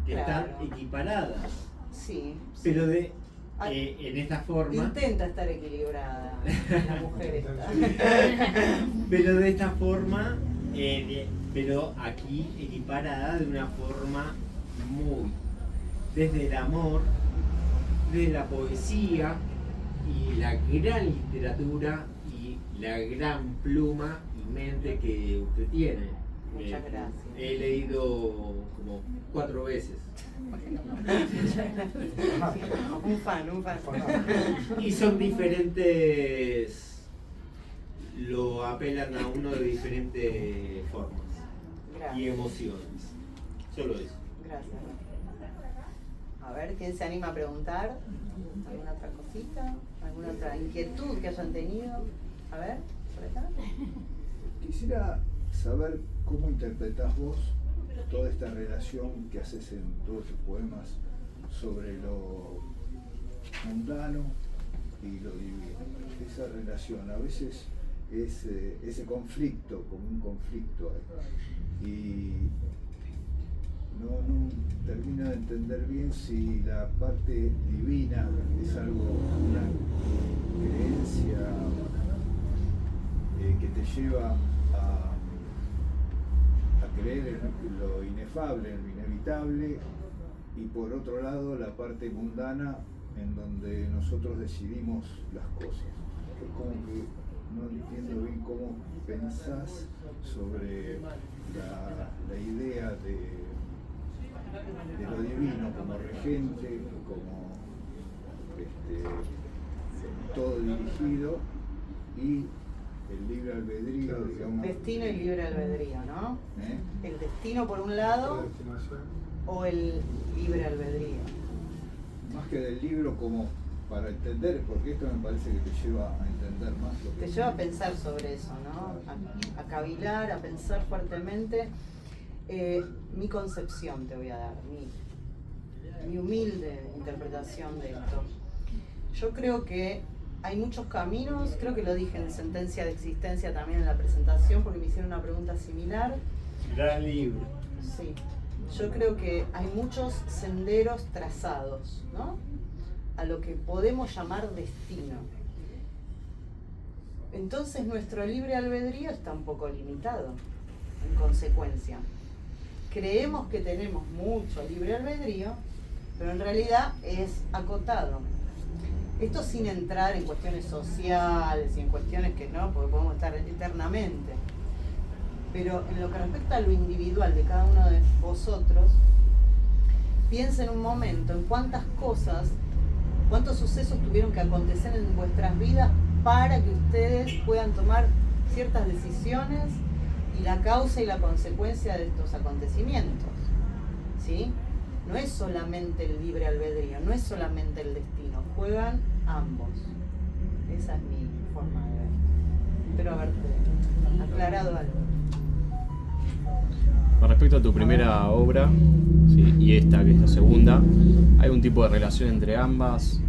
que Claro. están equiparadas. Sí. Pero en esta forma. Intenta estar equilibrada la mujer esta. Pero de esta forma, pero aquí equiparada de una forma desde el amor, desde la poesía y la gran literatura y la gran pluma y mente que usted tiene. Muchas gracias. He leído como 4 veces. Un fan. Y son diferentes, lo apelan a uno de diferentes formas Gracias. y emociones. Solo eso. Gracias. A ver, ¿quién se anima a preguntar? ¿Alguna otra cosita? ¿Alguna otra inquietud que hayan tenido? A ver, por acá. Quisiera saber cómo interpretás vos toda esta relación que haces en todos tus poemas sobre lo mundano y lo divino. Esa relación, a veces es ese conflicto, como un conflicto ahí. Y no termino de entender bien si la parte divina es algo, una creencia que te lleva a creer en lo inefable, en lo inevitable, y por otro lado la parte mundana en donde nosotros decidimos las cosas. Es como que no entiendo bien cómo pensás sobre la idea de lo divino como regente, como todo dirigido, y el libre albedrío, digamos. Destino y libre albedrío, ¿no? ¿Eh? El destino por un lado o el libre albedrío. Más que del libro, como para entender, porque esto me parece que te lleva a entender más lo que... Te lleva a pensar sobre eso, ¿no? A cavilar, a pensar fuertemente. Mi concepción te voy a dar, mi humilde interpretación de esto. Yo creo que hay muchos caminos, creo que lo dije en Sentencia de Existencia también en la presentación, porque me hicieron una pregunta similar. Gran libro. Sí, yo creo que hay muchos senderos trazados, ¿no? A lo que podemos llamar destino. Entonces nuestro libre albedrío está un poco limitado, en consecuencia. Creemos que tenemos mucho libre albedrío, pero en realidad es acotado. Esto sin entrar en cuestiones sociales y en cuestiones que no, porque podemos estar eternamente. Pero en lo que respecta a lo individual de cada uno de vosotros, piensen un momento en cuántas cosas, cuántos sucesos tuvieron que acontecer en vuestras vidas para que ustedes puedan tomar ciertas decisiones y la causa y la consecuencia de estos acontecimientos, ¿sí? No es solamente el libre albedrío, no es solamente el destino, juegan ambos. Esa es mi forma de ver. Espero haberte aclarado algo. Con respecto a tu primera obra, sí, y esta que es la segunda, ¿hay un tipo de relación entre ambas?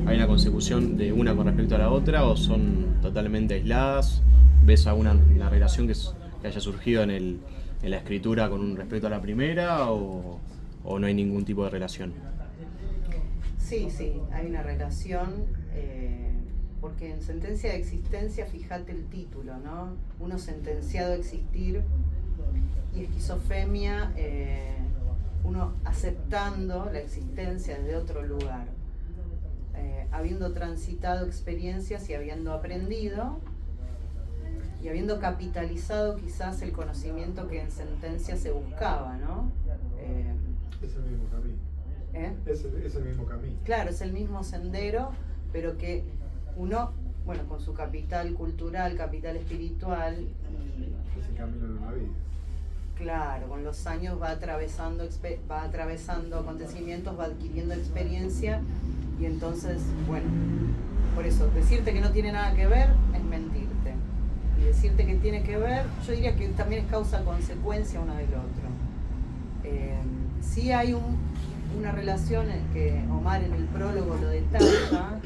¿Hay una consecución de una con respecto a la otra o son totalmente aisladas? ¿Ves alguna una relación que haya surgido en la escritura con respecto a la primera o no hay ningún tipo de relación? Sí, hay una relación porque en sentencia de existencia, fíjate el título, ¿no? Uno sentenciado a existir, y esquizofrenia, uno aceptando la existencia desde otro lugar, habiendo transitado experiencias y habiendo aprendido, y habiendo capitalizado quizás el conocimiento que en sentencia se buscaba, ¿no? Es el mismo camino. Es el mismo camino. Claro, es el mismo sendero, pero que uno, bueno, con su capital cultural, capital espiritual, Es el camino de una vida. claro, con los años va atravesando acontecimientos, va adquiriendo experiencia, y entonces, bueno, por eso, decirte que no tiene nada que ver es mentirte. Y decirte que tiene que ver, yo diría que también es causa-consecuencia uno del otro. Sí hay una relación en que Omar en el prólogo lo detalla,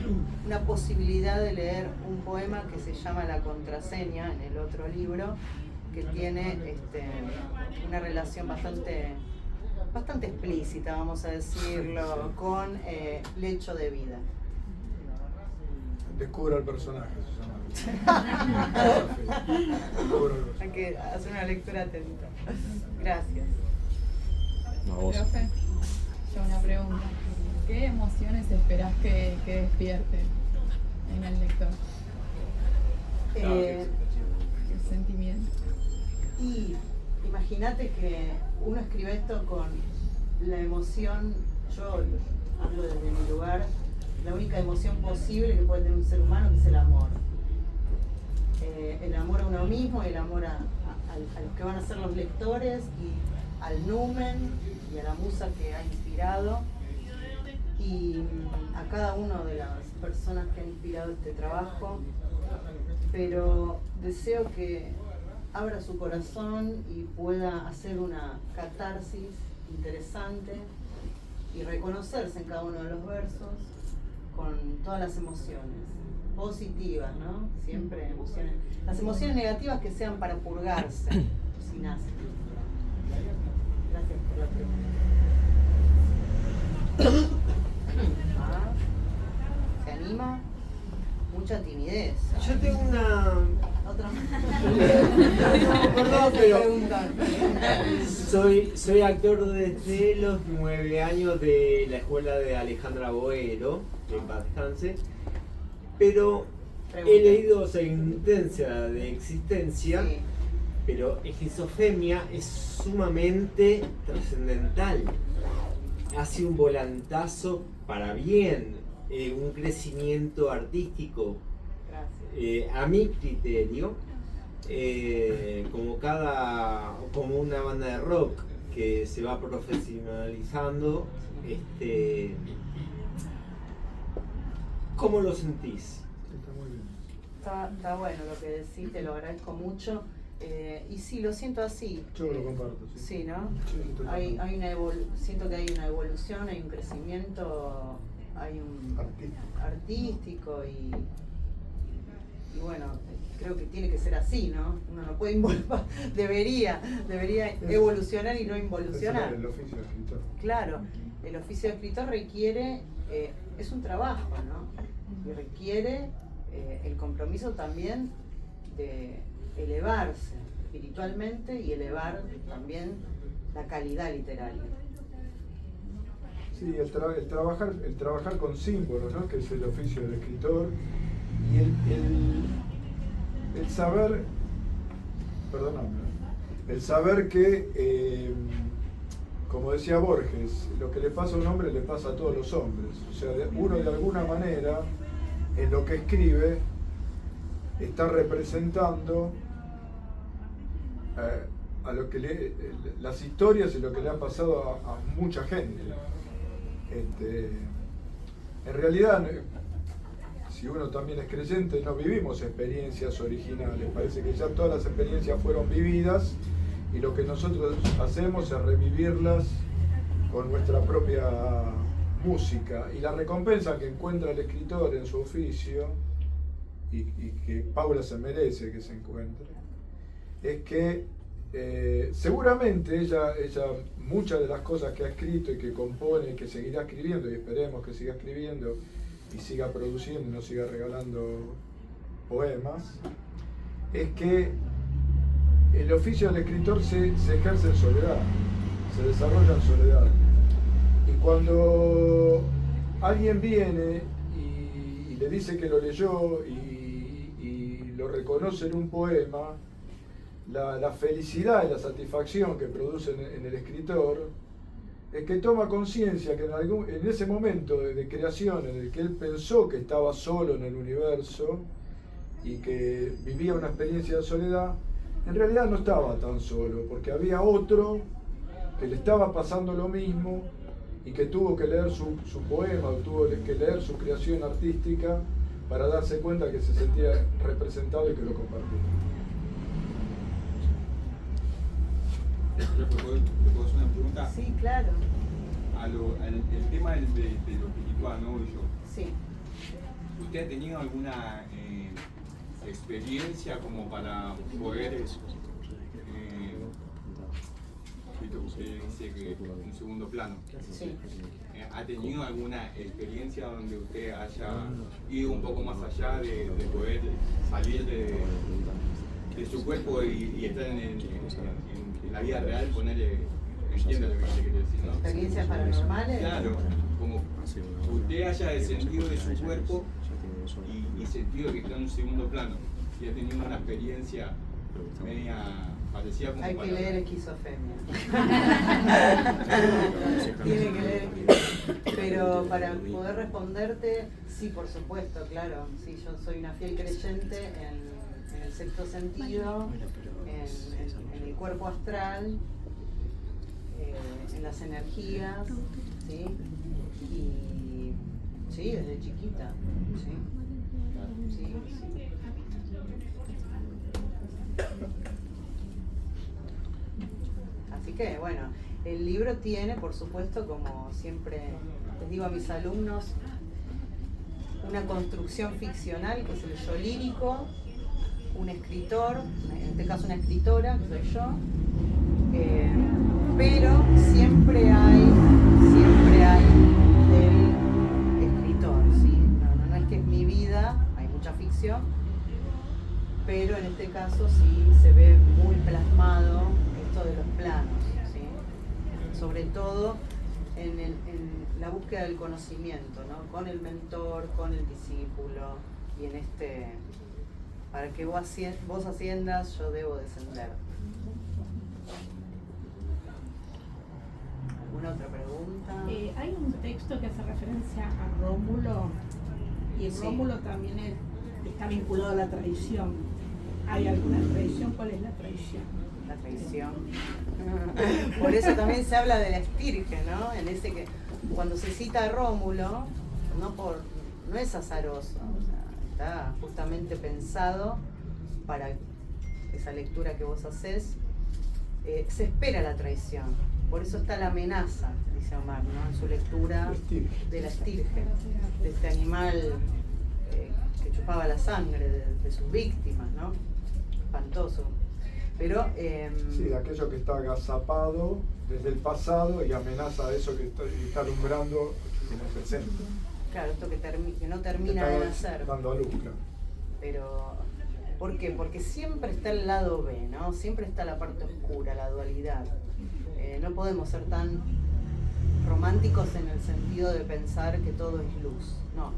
una posibilidad de leer un poema que se llama La contraseña en el otro libro, que tiene una relación bastante explícita, vamos a decirlo, con Lecho de Vida. Descubra el personaje, se llama. Descubra el personaje. Hay que hacer una lectura atenta. Gracias. No, vos. Profe, yo una pregunta. ¿Qué emociones esperás que despierte en el lector? ¿Qué sentimiento? Y imagínate que uno escribe esto con la emoción, yo hablo desde mi lugar, la única emoción posible que puede tener un ser humano, que es el amor. El amor a uno mismo, el amor a los que van a ser los lectores, y al numen y a la musa que ha inspirado, y a cada una de las personas que han inspirado este trabajo. Pero deseo que abra su corazón y pueda hacer una catarsis interesante y reconocerse en cada uno de los versos con todas las emociones positivas, ¿no? Siempre emociones. Las emociones negativas que sean para purgarse, sin asco. Gracias por la pregunta. ¿Se anima? Mucha timidez. Yo tengo una... Otra Perdón, pero soy actor desde los 9 años de la escuela de Alejandra Boero, que en paz descanse, pero he leído Sentencia de Existencia, Sí. pero Esquizofrenia es sumamente trascendental. Hace un volantazo para bien, un crecimiento artístico. Gracias. A mi criterio, como una banda de rock que se va profesionalizando, ¿cómo lo sentís? Está muy bien. Está bueno lo que decís, te lo agradezco mucho. Y sí, lo siento así. Yo lo comparto, sí. Sí, ¿no? Sí, totalmente. Siento que hay una evolución, hay un crecimiento, hay un artístico, y bueno, creo que tiene que ser así, ¿no? Uno no puede debería evolucionar y no involucionar. Es el oficio de escritor. Claro, el oficio de escritor requiere, es un trabajo, ¿no? Y requiere el compromiso también de elevarse espiritualmente y elevar también la calidad literaria. Sí, el trabajar con símbolos, ¿no? Que es el oficio del escritor, y el saber, perdóname, el saber que, como decía Borges, lo que le pasa a un hombre le pasa a todos los hombres. O sea, uno de alguna manera, en lo que escribe, está representando a lo que las historias y lo que le ha pasado a mucha gente. En realidad, si uno también es creyente, no vivimos experiencias originales. Parece que ya todas las experiencias fueron vividas, y lo que nosotros hacemos es revivirlas con nuestra propia música. Y la recompensa que encuentra el escritor en su oficio, y que Paula se merece que se encuentre, es que seguramente ella muchas de las cosas que ha escrito y que compone y que seguirá escribiendo, y esperemos que siga escribiendo, y siga produciendo y no siga regalando poemas, es que el oficio del escritor se ejerce en soledad, se desarrolla en soledad. Y cuando alguien viene y le dice que lo leyó y lo reconoce en un poema, la felicidad y la satisfacción que produce en el escritor es que toma conciencia que en ese momento de creación en el que él pensó que estaba solo en el universo y que vivía una experiencia de soledad, en realidad no estaba tan solo, porque había otro que le estaba pasando lo mismo y que tuvo que leer su poema, o tuvo que leer su creación artística para darse cuenta que se sentía representado y que lo compartía. ¿Le puedo hacer una pregunta? Sí, claro. El tema de lo espiritual, ¿no? Sí. ¿Usted ha tenido alguna experiencia como para poder, usted dice que un segundo plano, Sí. ¿ha tenido alguna experiencia donde usted haya ido un poco más allá de poder salir de su cuerpo y estar en la vida real, ponerle, entiende lo que quiere decir, ¿no? ¿Experiencias paranormales? Claro, como usted haya descendido de su cuerpo y sentido que está en un segundo plano, si ha tenido una experiencia media parecida como Hay para... que leer Esquizofrenia. Tiene que leer Esquizofrenia. Pero para poder responderte, sí, por supuesto, claro. Sí, yo soy una fiel creyente en el sexto sentido, en el cuerpo astral, en las energías, ¿sí? Y sí, desde chiquita, sí. Sí, sí. Así que, bueno, el libro tiene, por supuesto, como siempre les digo a mis alumnos, una construcción ficcional, que es el yo lírico, un escritor, en este caso una escritora, que soy yo, pero siempre hay del escritor, ¿sí? No es que es mi vida, hay mucha ficción, pero en este caso sí se ve muy plasmado esto de los planos, ¿sí? Sobre todo en la búsqueda del conocimiento, ¿no? Con el mentor, con el discípulo, y en este, para que vos asciendas, yo debo descender. ¿Alguna otra pregunta? Hay un texto que hace referencia a Rómulo, y Sí. Rómulo también está vinculado a la tradición. ¿Hay alguna tradición? ¿Cuál es la tradición? La traición. Por eso también se habla de la estirge, ¿no? En ese que cuando se cita a Rómulo, no es azaroso, o sea, está justamente pensado para esa lectura que vos hacés. Se espera la traición, por eso está la amenaza, dice Omar, ¿no? En su lectura de la estirge, de este animal que chupaba la sangre de sus víctimas, ¿no? Espantoso. Pero, sí, aquello que está agazapado desde el pasado y amenaza a eso que está alumbrando en el presente. claro, esto que no termina de nacer. Dando a luz, claro. Pero, ¿por qué? Porque siempre está el lado B, ¿no? Siempre está la parte oscura, la dualidad. No podemos ser tan románticos en el sentido de pensar que todo es luz. No,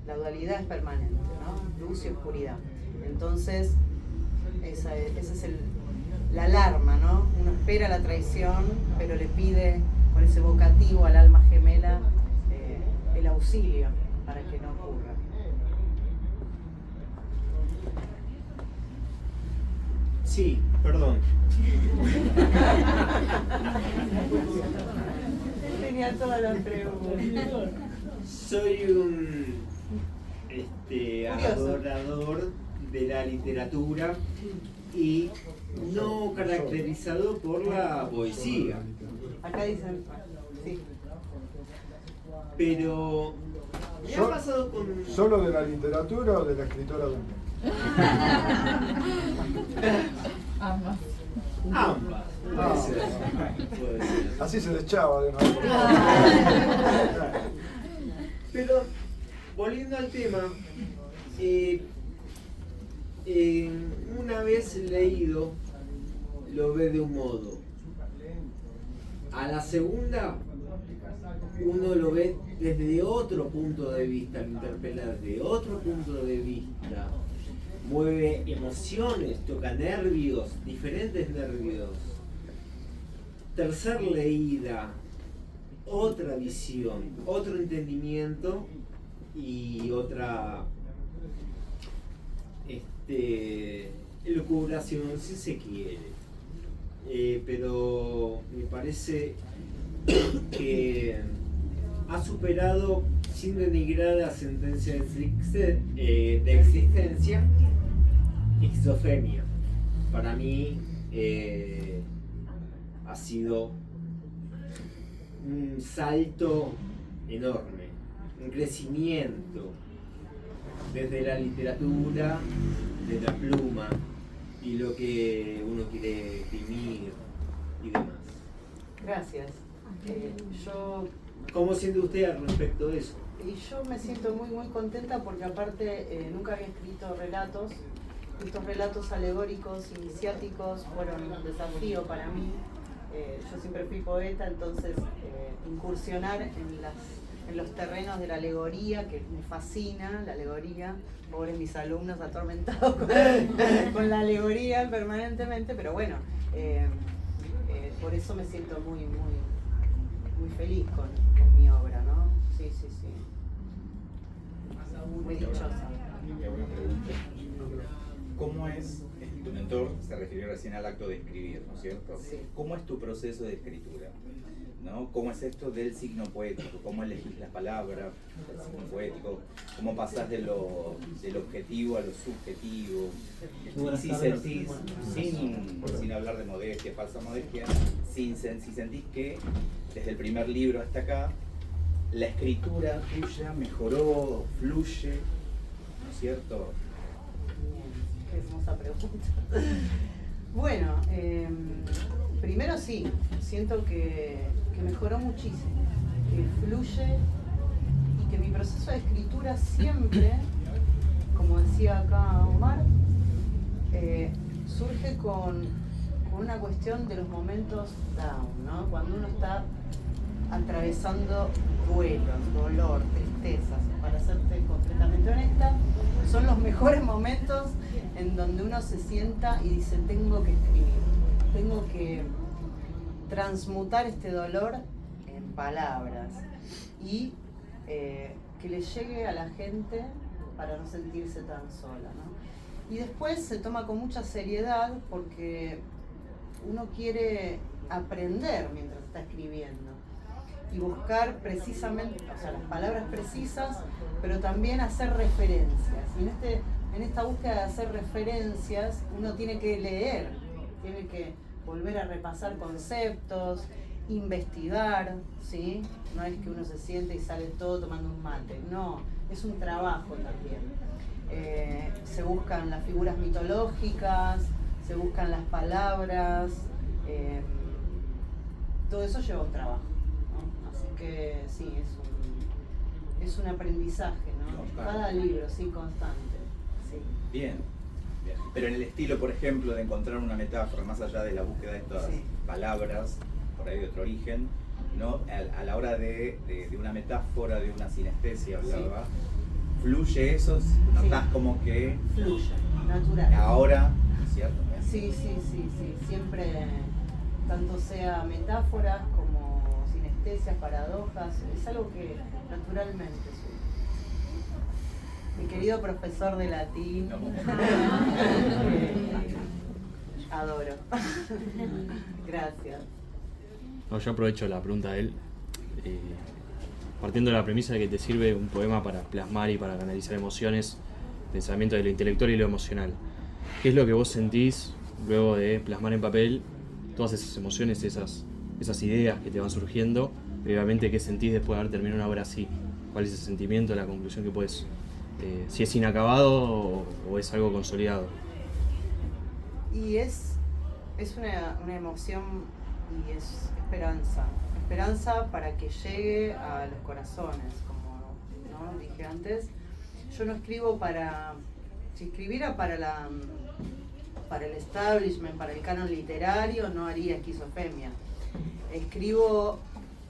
la dualidad es permanente, ¿no? Luz y oscuridad. Entonces, esa es la alarma, ¿no? Uno espera la traición, pero le pide con ese vocativo al alma gemela el auxilio para que no ocurra. Sí, perdón. Tenía todas las preguntas. Soy un Curioso. adorador de la literatura y no caracterizado por la poesía. Acá dicen, sí. Pero me ha pasado con... ¿Solo de la literatura o de la escritora de Ambas. Ambas. Puede ser. Puede ser. Así se deschaba de una vez. Pero volviendo al tema, una vez leído, lo ve de un modo. A la segunda, uno lo ve desde otro punto de vista, lo interpela desde otro punto de vista. Mueve emociones, toca nervios, diferentes nervios. Tercer leída, otra visión, otro entendimiento y otra elucubración, si se quiere. Pero me parece que ha superado, sin denigrar la sentencia de existencia, esquizofrenia. Para mí ha sido un salto enorme, un crecimiento desde la literatura, de la pluma y lo que uno quiere imprimir y demás. Gracias. ¿Cómo siente usted al respecto de eso? Y yo me siento muy contenta porque aparte nunca había escrito relatos. Estos relatos alegóricos, iniciáticos, fueron un desafío para mí. Yo siempre fui poeta, entonces incursionar en los terrenos de la alegoría, que me fascina la alegoría. Pobres mis alumnos atormentados con la alegoría permanentemente, pero bueno, por eso me siento muy feliz con mi obra, ¿no? Sí. Muy dichosa. Una pregunta. ¿Cómo es, tu mentor se refirió recién al acto de escribir, ¿no es cierto? Sí. ¿Cómo es tu proceso de escritura? ¿No? ¿Cómo es esto del signo poético? ¿Cómo elegís las palabras del signo poético? ¿Cómo pasás del objetivo a lo subjetivo? Y si sentís, sin hablar de modestia, falsa modestia, si sentís que desde el primer libro hasta acá, la escritura tuya mejoró, fluye, ¿no es cierto? Qué hermosa pregunta. Bueno, primero sí, siento que mejoró muchísimo, que fluye y que mi proceso de escritura siempre, como decía acá Omar, surge con una cuestión de los momentos down, ¿no? Cuando uno está atravesando duelos, dolor, tristezas. Para serte completamente honesta, son los mejores momentos en donde uno se sienta y dice: tengo que escribir, tengo que transmutar este dolor en palabras y que le llegue a la gente para no sentirse tan sola, ¿no? Y después se toma con mucha seriedad porque uno quiere aprender mientras está escribiendo y buscar precisamente, o sea, las palabras precisas, pero también hacer referencias. Y en esta búsqueda de hacer referencias, uno tiene que leer, tiene que volver a repasar conceptos, investigar, ¿sí? No es que uno se siente y sale todo tomando un mate, no, es un trabajo también. Se buscan las figuras mitológicas, se buscan las palabras, todo eso lleva un trabajo, ¿no? Así que sí, es un aprendizaje, ¿no? Constante. Cada libro, sí, constante. Sí. Bien. Pero en el estilo, por ejemplo, de encontrar una metáfora, más allá de la búsqueda de estas palabras, por ahí de otro origen, ¿no? A la hora de una metáfora, de una sinestesia, hablaba, fluye eso, notás como que fluye, natural. Ahora, ¿cierto? Sí, siempre, tanto sea metáforas como sinestesias, paradojas, es algo que naturalmente surge. Mi querido profesor de latín, adoro. Gracias. No, yo aprovecho la pregunta de él, partiendo de la premisa de que te sirve un poema para plasmar y para canalizar emociones, pensamiento de lo intelectual y lo emocional. ¿Qué es lo que vos sentís luego de plasmar en papel todas esas emociones, esas ideas que te van surgiendo? Y obviamente, ¿qué sentís después de haber terminado una obra así? ¿Cuál es ese sentimiento, la conclusión que puedes, si es inacabado o es algo consolidado? Y es una emoción y es esperanza para que llegue a los corazones, como, ¿no? Dije antes, yo no escribo para, si escribiera para el establishment, para el canon literario, no haría Esquizofemia. Escribo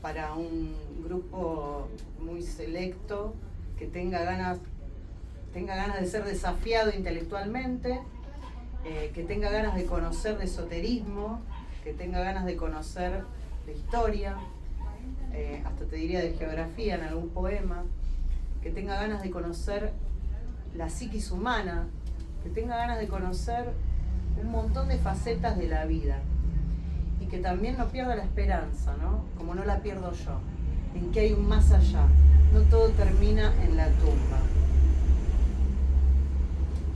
para un grupo muy selecto que tenga ganas de ser desafiado intelectualmente, que tenga ganas de conocer de esoterismo, que tenga ganas de conocer de historia, hasta te diría de geografía en algún poema, que tenga ganas de conocer la psiquis humana, que tenga ganas de conocer un montón de facetas de la vida y que también no pierda la esperanza, ¿no? Como no la pierdo yo, en que hay un más allá. No todo termina en la tumba.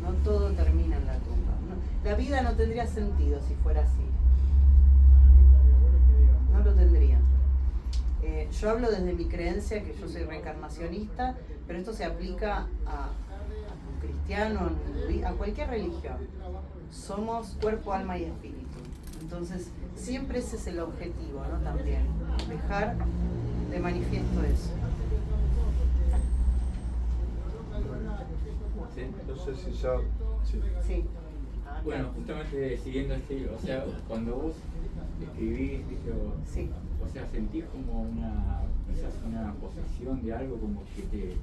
No todo termina en la tumba. La vida no tendría sentido si fuera así. No lo tendría. Yo hablo desde mi creencia, que yo soy reencarnacionista, pero esto se aplica a un cristiano, a cualquier religión. Somos cuerpo, alma y espíritu. Entonces, siempre ese es el objetivo, ¿no? También, dejar de manifiesto eso. No sé si ya... Sí. Bueno, justamente siguiendo este hilo, o sea, cuando vos escribís, ¿viste? Sí. O sea, sentís como quizás una posesión de algo, como que te,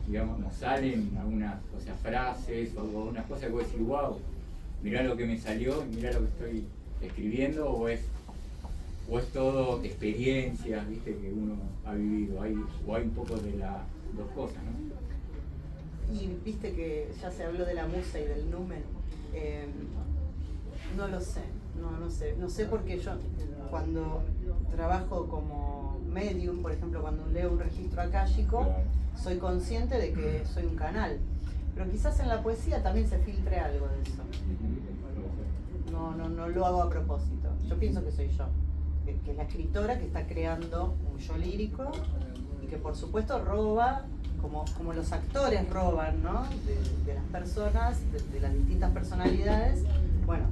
digamos, nos salen algunas, o sea, frases o algunas cosas que vos decís, wow, mirá lo que me salió, mirá lo que estoy escribiendo, o es todo experiencias, ¿viste? Que uno ha vivido, o hay un poco de las dos cosas, ¿no? Y viste que ya se habló de la musa y del numen. No lo sé, no sé porque yo cuando trabajo como medium, por ejemplo, cuando leo un registro akáshico, Claro. soy consciente de que soy un canal, pero quizás en la poesía también se filtre algo de eso. No lo hago a propósito, yo pienso que soy yo, que es la escritora que está creando un yo lírico y que por supuesto roba, como los actores roban, ¿no? de las personas, de las distintas personalidades. Bueno,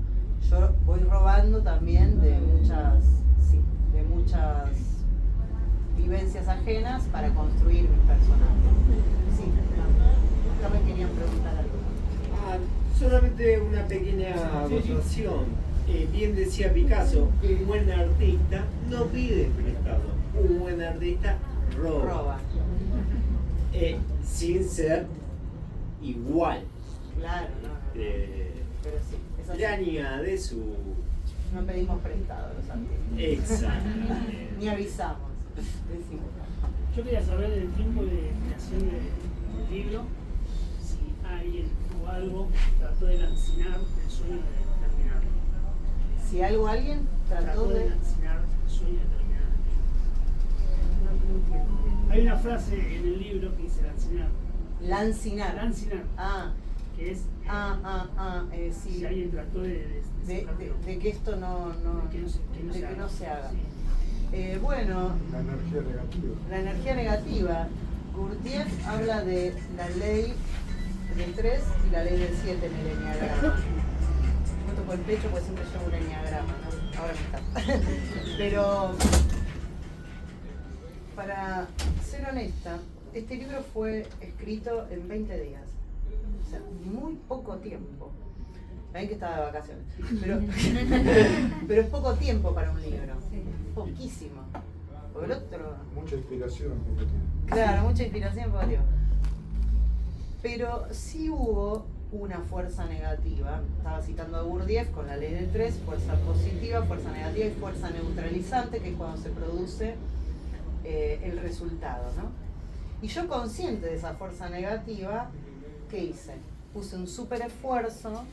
yo voy robando también de muchas vivencias ajenas para construir mis personajes. Sí, también querían preguntar algo. Solamente una pequeña acotación. Bien decía Picasso, un buen artista no pide prestado, un buen artista roba. Sin ser igual. Claro, no. Pero sí, es así. Le añade su... No pedimos prestado a los artistas. Exactamente. Ni avisamos. Decimos. Yo quería saber el tiempo de creación del libro, si alguien o algo trató de lanzar el sueño de terminarlo. Si alguien trató de lanzar el sueño de terminarlo. No entiendo. Hay una frase en el libro que dice Lancinar. Lancinar. Ah. Que es Sí. si alguien trató de que esto no se haga. Sí. Bueno, La energía negativa. la energía negativa. Gurdjieff habla de la ley del 3 y la ley del 7 en el enneagrama. Me toco el pecho porque siempre llevo un enneagrama, ¿no? Ahora me está. Pero, para ser honesta, este libro fue escrito en 20 días. O sea, muy poco tiempo. Saben que estaba de vacaciones. Pero es poco tiempo para un libro. Poquísimo. Porque el otro... Mucha inspiración. Porque Claro, mucha inspiración, poco tiempo. Pero sí hubo una fuerza negativa. Estaba citando a Gurdjieff con la ley del 3, fuerza positiva, fuerza negativa y fuerza neutralizante, que es cuando se produce el resultado, ¿no? Y yo, consciente de esa fuerza negativa, ¿qué hice? Puse un súper esfuerzo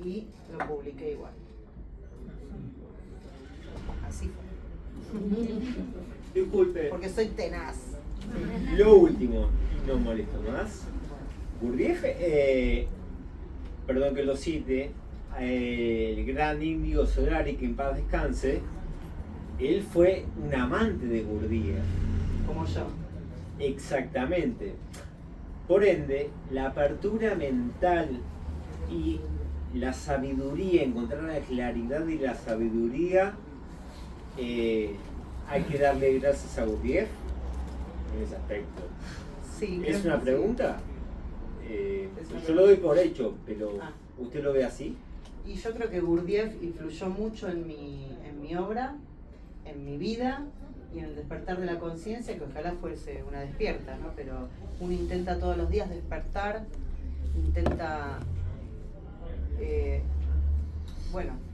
y lo publiqué igual. Así fue. Disculpe, Porque soy tenaz. lo último, y no molesto más. Gurdjieff, perdón que lo cite, el gran Índigo Solari, que en paz descanse, él fue un amante de Gurdjieff. Como yo. Exactamente. Por ende, la apertura mental y la sabiduría, encontrar la claridad y la sabiduría, hay que darle gracias a Gurdjieff en ese aspecto. Sí, ¿Es creo una que pregunta? Es una Yo lo doy por hecho, pero Ah. ¿usted lo ve así? Y yo creo que Gurdjieff influyó mucho en mi obra, en mi vida y en el despertar de la conciencia, que ojalá fuese una despierta, ¿no? Pero uno intenta todos los días despertar, intenta,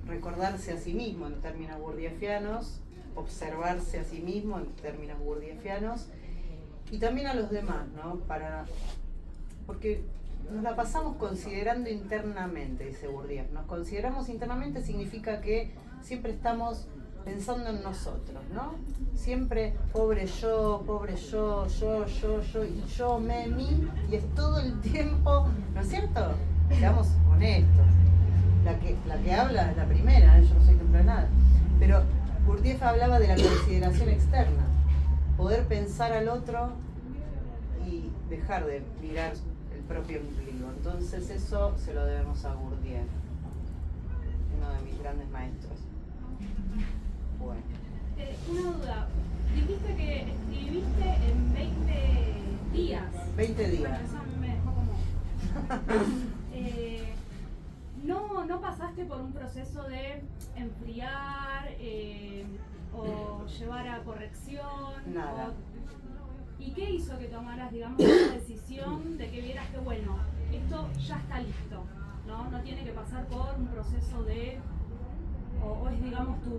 recordarse a sí mismo en términos gurdjieffianos, observarse a sí mismo en términos gurdjieffianos y también a los demás, ¿no? Porque nos la pasamos considerando internamente, dice Gurdjieff. Nos consideramos internamente significa que siempre estamos pensando en nosotros, ¿no? Siempre pobre yo, y yo, mí, y es todo el tiempo, ¿no es cierto? Seamos honestos. La que habla es la primera, yo no soy ejemplo de nada. Pero Gurdjieff hablaba de la consideración externa, poder pensar al otro y dejar de mirar el propio ombligo. Entonces eso se lo debemos a Gurdjieff, uno de mis grandes maestros. Bueno. Una duda. Dijiste que escribiste en 20 días. 20 días. Bueno, eso me dejó como... ¿No pasaste por un proceso de enfriar o llevar a corrección? Nada. ¿Y qué hizo que tomaras, digamos, esa decisión de que vieras que, bueno, esto ya está listo, ¿no? No tiene que pasar por un proceso de... O es, digamos, tu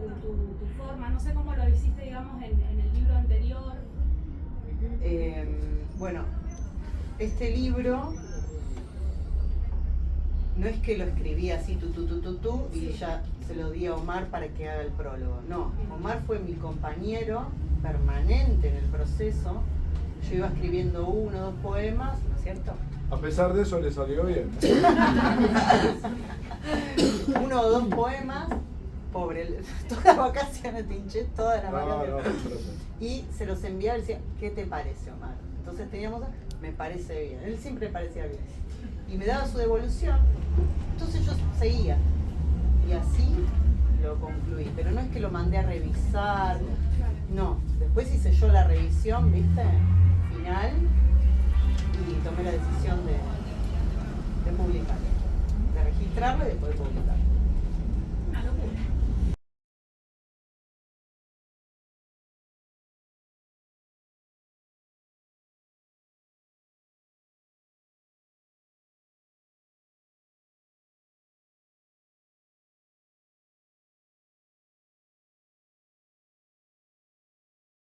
forma, no sé cómo lo hiciste, digamos, en el libro anterior. Bueno, este libro no es que lo escribí así, y ya se lo di a Omar para que haga el prólogo. No, Omar fue mi compañero permanente en el proceso. Yo iba escribiendo 1 o 2 poemas, ¿no es cierto? A pesar de eso le salió bien. 1 o 2 poemas, pobre, todas las vacaciones, te hinché todas las vacaciones. Y se los enviaba y decía, ¿qué te parece, Omar? Entonces teníamos, me parece bien. Él siempre parecía bien. Y me daba su devolución. Entonces yo seguía. Y así lo concluí. Pero no es que lo mandé a revisar. No. Después hice yo la revisión, ¿viste? Final. Y tomé la decisión de publicarlo. De registrarlo y después de publicarlo. Una locura.